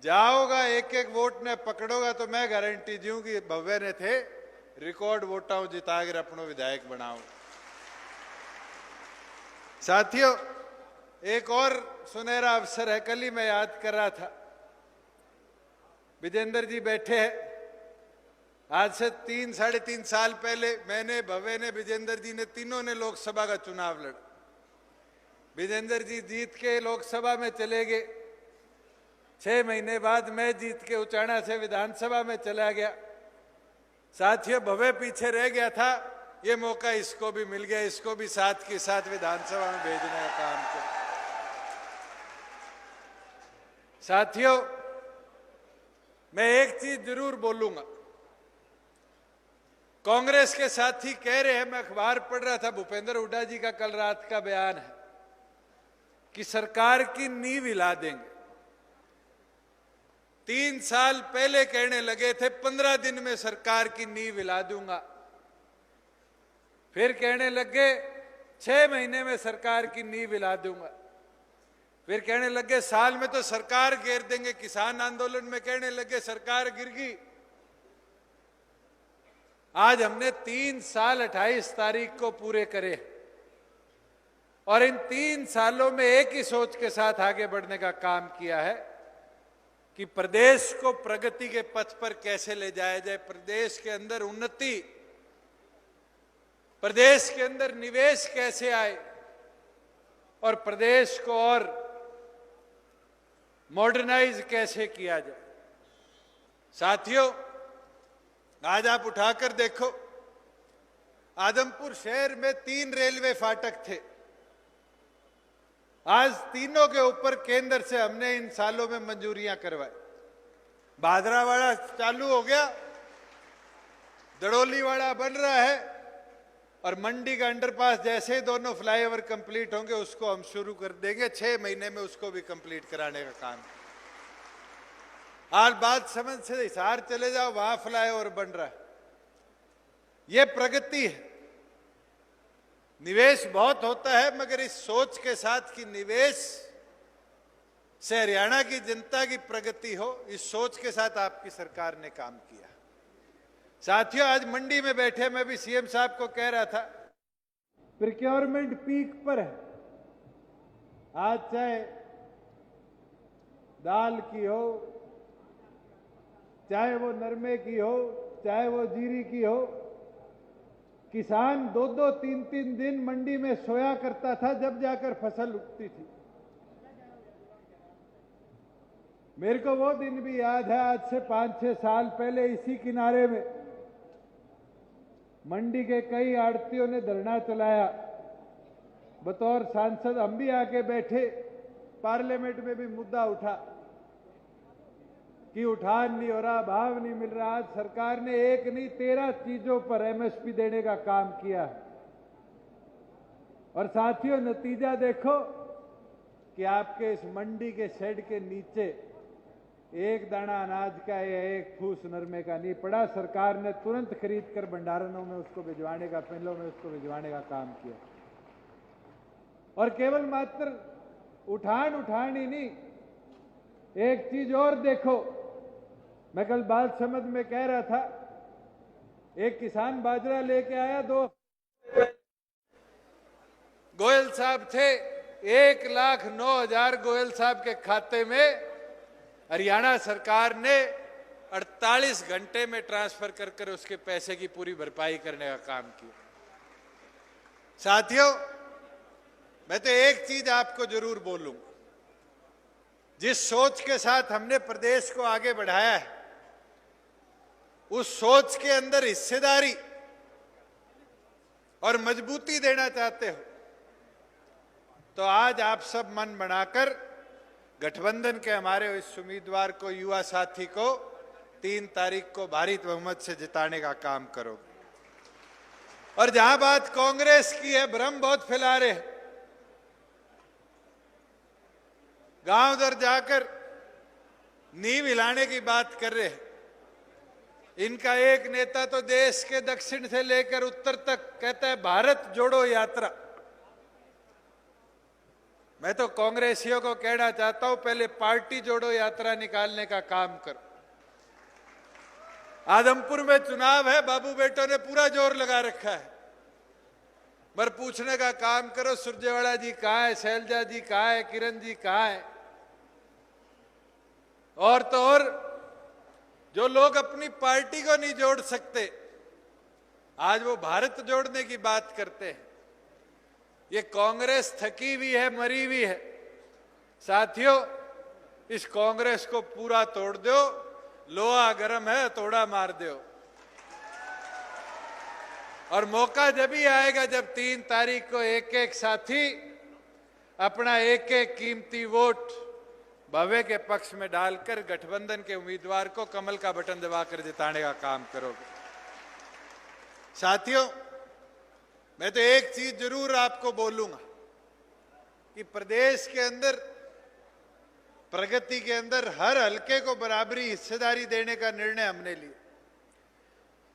जाओगा एक एक वोट ने पकड़ोगा तो मैं गारंटी दूं कि भव्य ने थे रिकॉर्ड वोटाओं जिताकर अपनो विधायक बनाओ। साथियों, एक और सुनहरा अवसर है। कल ही मैं याद कर रहा था, विजेंद्र जी बैठे हैं। आज से 3-3.5 साल पहले मैंने, भव्य ने, विजेंद्र जी ने, तीनों ने लोकसभा का चुनाव लड़ा। विजेंद्र जी जीत के लोकसभा में चले गए। 6 महीने बाद मैं जीत के उचाना से विधानसभा में चला गया। साथियों, भव्य पीछे रह गया था, ये मौका इसको भी मिल गया। इसको भी साथ के साथ विधानसभा में भेजने का काम किया। साथियों, मैं एक चीज जरूर बोलूंगा। कांग्रेस के साथी कह रहे हैं, मैं अखबार पढ़ रहा था, भूपेंद्र हुड्डा जी का कल रात का बयान है कि सरकार की नींव हिला देंगे। 3 साल पहले कहने लगे थे 15 दिन में सरकार की नींव हिला दूंगा। फिर कहने लगे 6 महीने में सरकार की नींव हिला दूंगा। फिर कहने लगे साल में तो सरकार गिर देंगे। किसान आंदोलन में कहने लगे सरकार गिर गई। आज हमने 3 साल 28 तारीख को पूरे करे और इन 3 सालों में एक ही सोच के साथ आगे बढ़ने का काम किया है कि प्रदेश को प्रगति के पथ पर कैसे ले जाया जाए, प्रदेश के अंदर उन्नति, प्रदेश के अंदर निवेश कैसे आए और प्रदेश को और मॉडर्नाइज कैसे किया जाए। साथियों, आज आप उठाकर देखो, आदमपुर शहर में 3 रेलवे फाटक थे। आज तीनों के ऊपर केंद्र से हमने इन सालों में मंजूरियां करवाई। भादरावाड़ा चालू हो गया, दड़ोली वाला बन रहा है और मंडी का अंडरपास जैसे ही दोनों फ्लाईओवर कंप्लीट होंगे उसको हम शुरू कर देंगे। 6 महीने में उसको भी कंप्लीट कराने का काम। आज बात समझ से हिसार चले जाओ, वहां फ्लाईओवर बन रहा है। ये प्रगति है। निवेश बहुत होता है, मगर इस सोच के साथ कि निवेश से हरियाणा की जनता की प्रगति हो, इस सोच के साथ आपकी सरकार ने काम किया। साथियों, आज मंडी में बैठे मैं भी सीएम साहब को कह रहा था, प्रोक्योरमेंट पीक पर है। आज चाहे दाल की हो, चाहे वो नरमे की हो, चाहे वो जीरी की हो, किसान 2-2, 3-3 दिन मंडी में सोया करता था जब जाकर फसल उगती थी। मेरे को वो दिन भी याद है, आज से 5-6 साल पहले इसी किनारे में मंडी के कई आड़तियों ने धरना चलाया। बतौर सांसद हम भी आके बैठे, पार्लियामेंट में भी मुद्दा उठा कि उठान नहीं हो रहा, भाव नहीं मिल रहा। आज सरकार ने एक नहीं 13 चीजों पर एमएसपी देने का काम किया है। और साथियों, नतीजा देखो कि आपके इस मंडी के शेड के नीचे एक दाना अनाज का या एक फूस नरमे का नहीं पड़ा। सरकार ने तुरंत खरीद कर भंडारणों में उसको भिजवाने का, पेलों में उसको भिजवाने का काम किया। और केवल मात्र उठान ही नहीं, एक चीज और देखो। मैं कल बाल समझ में कह रहा था, एक किसान बाजरा लेके आया, 2 गोयल साहब थे, 1,09,000 गोयल साहब के खाते में हरियाणा सरकार ने 48 घंटे में ट्रांसफर कर उसके पैसे की पूरी भरपाई करने का काम किया। साथियों, मैं तो एक चीज आपको जरूर बोलूंगा, जिस सोच के साथ हमने प्रदेश को आगे बढ़ाया है, उस सोच के अंदर हिस्सेदारी और मजबूती देना चाहते हो तो आज आप सब मन बनाकर गठबंधन के हमारे इस उम्मीदवार को, युवा साथी को 3 तारीख को भारी बहुमत से जिताने का काम करोगे। और जहां बात कांग्रेस की है, भ्रम बहुत फैला रहे हैं। गांव दर जाकर नींव हिलाने की बात कर रहे हैं। इनका एक नेता तो देश के दक्षिण से लेकर उत्तर तक कहता है भारत जोड़ो यात्रा। मैं तो कांग्रेसियों को कहना चाहता हूं, पहले पार्टी जोड़ो यात्रा निकालने का काम करो। आदमपुर में चुनाव है, बाबू बेटों ने पूरा जोर लगा रखा है, पर पूछने का काम करो सुरजेवाला जी कहाँ है, शैलजा जी कहाँ है, किरण जी कहाँ है। और तो और जो लोग अपनी पार्टी को नहीं जोड़ सकते, आज वो भारत जोड़ने की बात करते हैं। ये कांग्रेस थकी हुई है, मरी हुई है। साथियों, इस कांग्रेस को पूरा तोड़ दो, लोहा गर्म है थोड़ा मार दो। और मौका जब ही आएगा जब 3 तारीख को एक एक साथी अपना एक एक कीमती वोट भव्य के पक्ष में डालकर गठबंधन के उम्मीदवार को कमल का बटन दबाकर जिताने का काम करोगे। साथियों, मैं तो एक चीज जरूर आपको बोलूंगा कि प्रदेश के अंदर प्रगति के अंदर हर हलके को बराबरी हिस्सेदारी देने का निर्णय हमने लिया,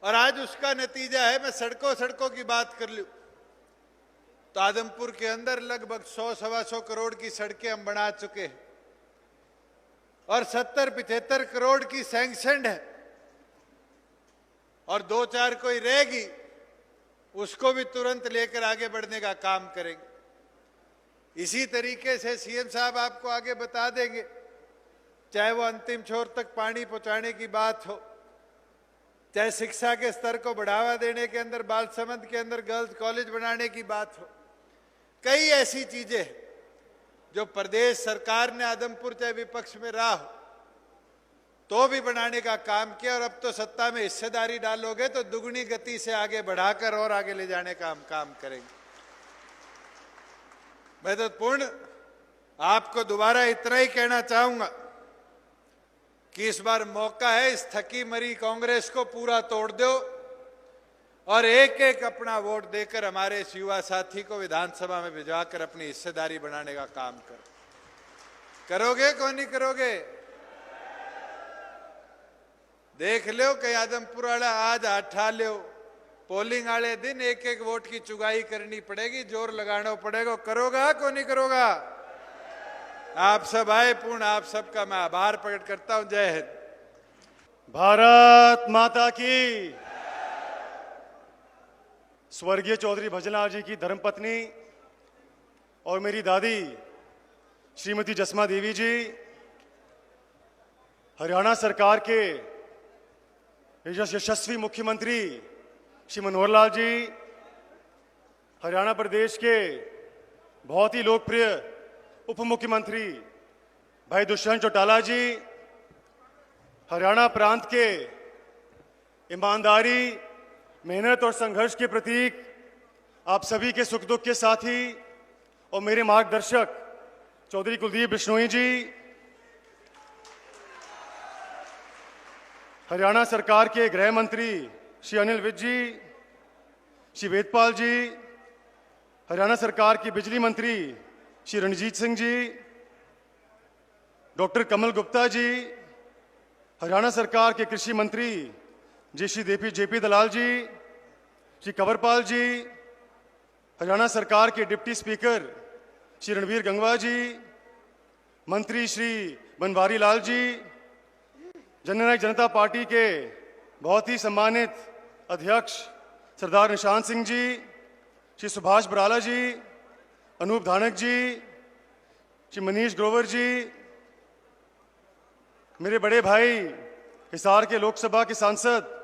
और आज उसका नतीजा है। मैं सड़कों की बात कर लूं तो आदमपुर के अंदर लगभग 100-125 करोड़ की सड़कें हम बना चुके हैं, और 70-75 करोड़ की सैंक्शनड है, और 2-4 कोई रहेगी उसको भी तुरंत लेकर आगे बढ़ने का काम करेंगे। इसी तरीके से सीएम साहब आपको आगे बता देंगे, चाहे वो अंतिम छोर तक पानी पहुंचाने की बात हो, चाहे शिक्षा के स्तर को बढ़ावा देने के अंदर बाल समंद के अंदर गर्ल्स कॉलेज बनाने की बात हो, कई ऐसी चीजें जो प्रदेश सरकार ने आदमपुर चाहे विपक्ष में रहा हो तो भी बनाने का काम किया, और अब तो सत्ता में हिस्सेदारी डालोगे तो दुगनी गति से आगे बढ़ाकर और आगे ले जाने का हम काम करेंगे। मैं तो पूर्ण आपको दोबारा इतना ही कहना चाहूंगा कि इस बार मौका है, इस थकी मरी कांग्रेस को पूरा तोड़ दो और एक एक अपना वोट देकर हमारे इस युवा साथी को विधानसभा में भिजवाकर अपनी हिस्सेदारी बनाने का काम करोगे कौन नहीं करोगे? देख लो कहीं आदमपुर वाला आज हटा लो, पोलिंग वाले दिन एक एक वोट की चुगाई करनी पड़ेगी, जोर लगाना पड़ेगा। करोगा कौन नहीं करोगा? आप सब आए, पूर्ण आप सबका मैं आभार प्रकट करता हूं। जय हिंद। भारत माता की। स्वर्गीय चौधरी भजनलाल जी की धर्मपत्नी और मेरी दादी श्रीमती जसमा देवी जी हरियाणा सरकार के यशस्वी मुख्यमंत्री श्री मनोहर लाल जी, हरियाणा प्रदेश के बहुत ही लोकप्रिय उप मुख्यमंत्री भाई दुष्यंत चौटाला जी, हरियाणा प्रांत के ईमानदारी, मेहनत और संघर्ष के प्रतीक आप सभी के सुख दुख के साथी और मेरे मार्गदर्शक चौधरी कुलदीप बिश्नोई जी, हरियाणा सरकार के गृह मंत्री श्री अनिल विज जी, श्री वेदपाल जी, हरियाणा सरकार की बिजली मंत्री श्री रणजीत सिंह जी, डॉक्टर कमल गुप्ता जी, हरियाणा सरकार के कृषि मंत्री जी श्री जेपी दलाल जी, श्री कंवरपाल जी, हरियाणा सरकार के डिप्टी स्पीकर श्री रणवीर गंगवा जी, मंत्री श्री बनवारी लाल जी, जननायक जनता पार्टी के बहुत ही सम्मानित अध्यक्ष सरदार निशांत सिंह जी, श्री सुभाष बराला जी, अनूप धानक जी, श्री मनीष ग्रोवर जी, मेरे बड़े भाई हिसार के लोकसभा के सांसद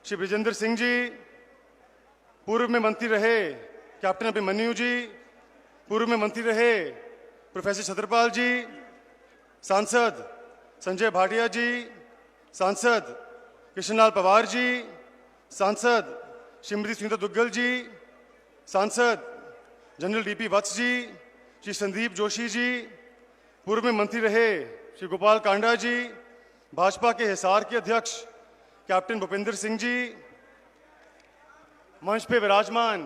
श्री ब्रिजेंद्र सिंह जी, पूर्व में मंत्री रहे कैप्टन अभिमन्यु जी, पूर्व में मंत्री रहे प्रोफेसर छत्रपाल जी, सांसद संजय भाटिया जी, सांसद कृष्णलाल पवार जी, सांसद श्रीमती सुनीता दुग्गल जी, सांसद जनरल डीपी वत्स जी, श्री संदीप जोशी जी, पूर्व में मंत्री रहे श्री गोपाल कांडा जी, भाजपा के हिसार के अध्यक्ष कैप्टन भूपेंद्र सिंह जी, मंच पे विराजमान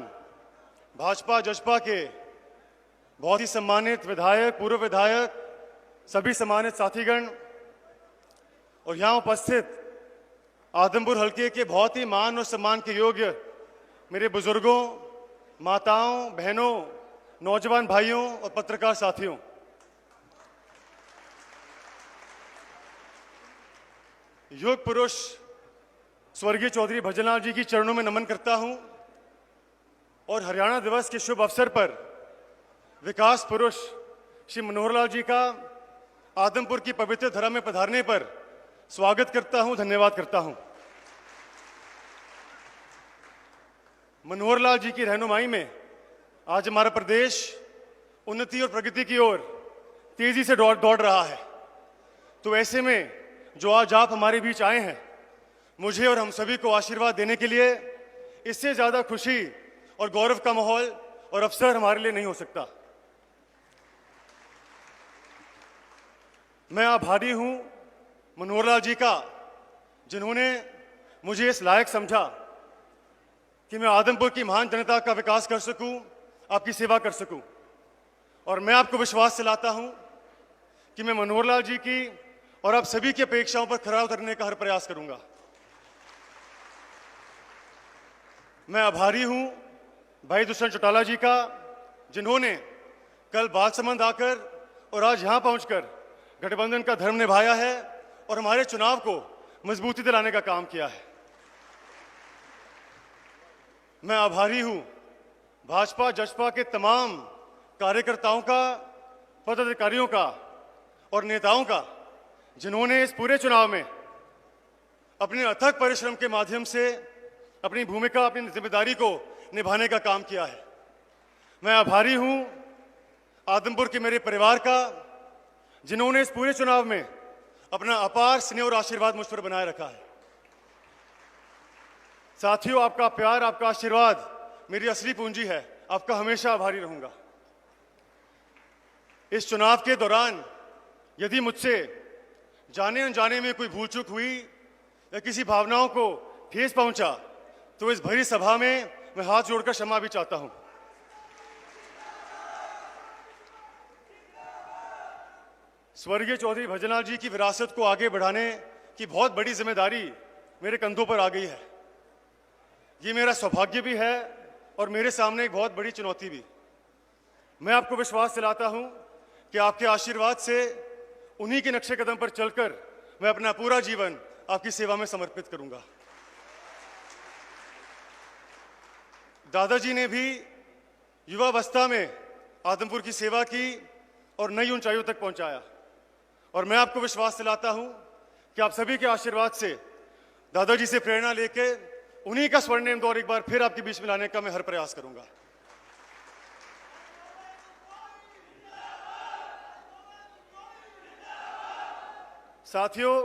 भाजपा जजपा के बहुत ही सम्मानित विधायक, पूर्व विधायक, सभी सम्मानित साथीगण और यहाँ उपस्थित आदमपुर हलके के बहुत ही मान और सम्मान के योग्य मेरे बुजुर्गों, माताओं, बहनों, नौजवान भाइयों और पत्रकार साथियों, योग पुरुष स्वर्गीय चौधरी भजनलाल जी की चरणों में नमन करता हूं और हरियाणा दिवस के शुभ अवसर पर विकास पुरुष श्री मनोहर लाल जी का आदमपुर की पवित्र धरा में पधारने पर स्वागत करता हूं, धन्यवाद करता हूं। मनोहर लाल जी की रहनुमाई में आज हमारा प्रदेश उन्नति और प्रगति की ओर तेजी से दौड़ रहा है। तो ऐसे में जो आज आप हमारे बीच आए हैं, मुझे और हम सभी को आशीर्वाद देने के लिए इससे ज्यादा खुशी और गौरव का माहौल और अवसर हमारे लिए नहीं हो सकता। मैं आभारी हूं मनोहर लाल जी का, जिन्होंने मुझे इस लायक समझा कि मैं आदमपुर की महान जनता का विकास कर सकूं, आपकी सेवा कर सकूं। और मैं आपको विश्वास दिलाता हूं कि मैं मनोहर लाल जी की और आप सभी की अपेक्षाओं पर खरा उतरने का हर प्रयास करूंगा। मैं आभारी हूं भाई दुष्यंत चौटाला जी का, जिन्होंने कल बालसमंद आकर और आज यहां पहुंचकर गठबंधन का धर्म निभाया है और हमारे चुनाव को मजबूती दिलाने का काम किया है। मैं आभारी हूं भाजपा जसपा के तमाम कार्यकर्ताओं का, पदाधिकारियों का और नेताओं का, जिन्होंने इस पूरे चुनाव में अपने अथक परिश्रम के माध्यम से अपनी भूमिका, अपनी जिम्मेदारी को निभाने का काम किया है। मैं आभारी हूं आदमपुर के मेरे परिवार का, जिन्होंने इस पूरे चुनाव में अपना अपार स्नेह और आशीर्वाद मुझ पर बनाए रखा है। साथियों, आपका प्यार, आपका आशीर्वाद मेरी असली पूंजी है। आपका हमेशा आभारी रहूंगा। इस चुनाव के दौरान यदि मुझसे जाने अनजाने में कोई भूल चूक हुई या किसी भावनाओं को ठेस पहुंचा, तो इस भरी सभा में मैं हाथ जोड़कर क्षमा भी चाहता हूं। स्वर्गीय चौधरी भजनलाल जी की विरासत को आगे बढ़ाने की बहुत बड़ी जिम्मेदारी मेरे कंधों पर आ गई है। ये मेरा सौभाग्य भी है और मेरे सामने एक बहुत बड़ी चुनौती भी। मैं आपको विश्वास दिलाता हूं कि आपके आशीर्वाद से उन्हीं के नक्शे कदम पर चलकर मैं अपना पूरा जीवन आपकी सेवा में समर्पित करूंगा। दादाजी ने भी युवावस्था में आदमपुर की सेवा की और नई ऊंचाइयों तक पहुंचाया। और मैं आपको विश्वास दिलाता हूं कि आप सभी के आशीर्वाद से दादाजी से प्रेरणा लेके उन्हीं का स्वर्णिम दौर एक बार फिर आपके बीच में लाने का मैं हर प्रयास करूंगा। साथियों,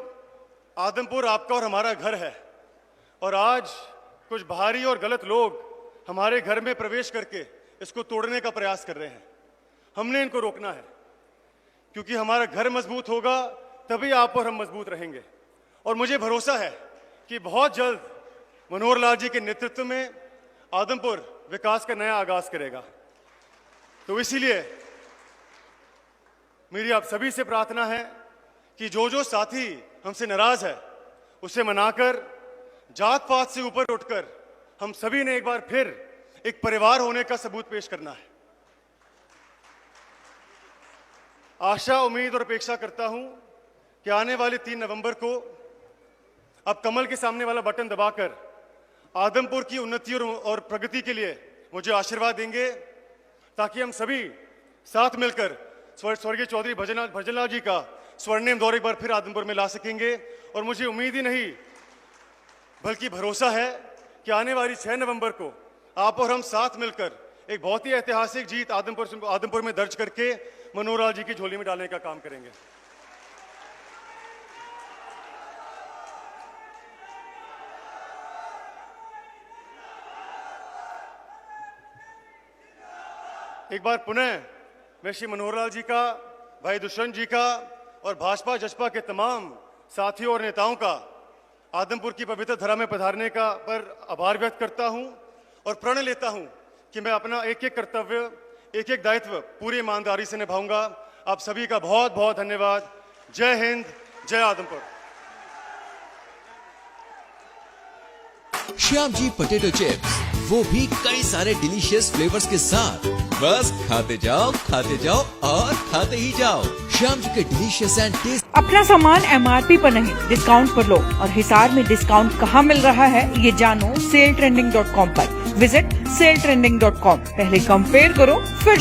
आदमपुर आपका और हमारा घर है और आज कुछ बाहरी और गलत लोग हमारे घर में प्रवेश करके इसको तोड़ने का प्रयास कर रहे हैं। हमने इनको रोकना है, क्योंकि हमारा घर मजबूत होगा तभी आप और हम मजबूत रहेंगे। और मुझे भरोसा है कि बहुत जल्द मनोहर लाल जी के नेतृत्व में आदमपुर विकास का नया आगाज करेगा। तो इसीलिए मेरी आप सभी से प्रार्थना है कि जो साथी हमसे नाराज है उसे मनाकर, जात पात से ऊपर उठकर हम सभी ने एक बार फिर एक परिवार होने का सबूत पेश करना है। आशा, उम्मीद और अपेक्षा करता हूं कि आने वाले 3 नवंबर को आप कमल के सामने वाला बटन दबाकर आदमपुर की उन्नति और प्रगति के लिए मुझे आशीर्वाद देंगे, ताकि हम सभी साथ मिलकर स्वर्गीय चौधरी भजनलाल जी का स्वर्णिम दौर एक बार फिर आदमपुर में ला सकेंगे। और मुझे उम्मीद ही नहीं बल्कि भरोसा है कि आने वाली 6 नवंबर को आप और हम साथ मिलकर एक बहुत ही ऐतिहासिक जीत आदमपुर में दर्ज करके मनोहर लाल जी की झोली में डालने का काम करेंगे। एक बार पुनः मैं श्री मनोहर लाल जी का, भाई दुष्यंत जी का और भाजपा जसपा के तमाम साथियों और नेताओं का आदमपुर की पवित्र धरा में पधारने का पर आभार व्यक्त करता हूं और प्रण लेता हूं कि मैं अपना एक एक कर्तव्य, एक एक दायित्व पूरी ईमानदारी से निभाऊंगा। आप सभी का बहुत बहुत धन्यवाद। जय हिंद, जय आदमपुर। श्याम जी पोटैटो चिप्स, वो भी कई सारे डिलीशियस फ्लेवर्स के साथ। बस खाते जाओ और खाते ही जाओ। श्याम जी के डिलीशियस एंड टेस्ट। अपना सामान MRP पर नहीं, डिस्काउंट पर लो। और हिसार में डिस्काउंट कहाँ मिल रहा है ये जानो सेलट्रेंडिंग.com पर। विजिट सेलट्रेंडिंग.com। पहले कंपेयर करो फिर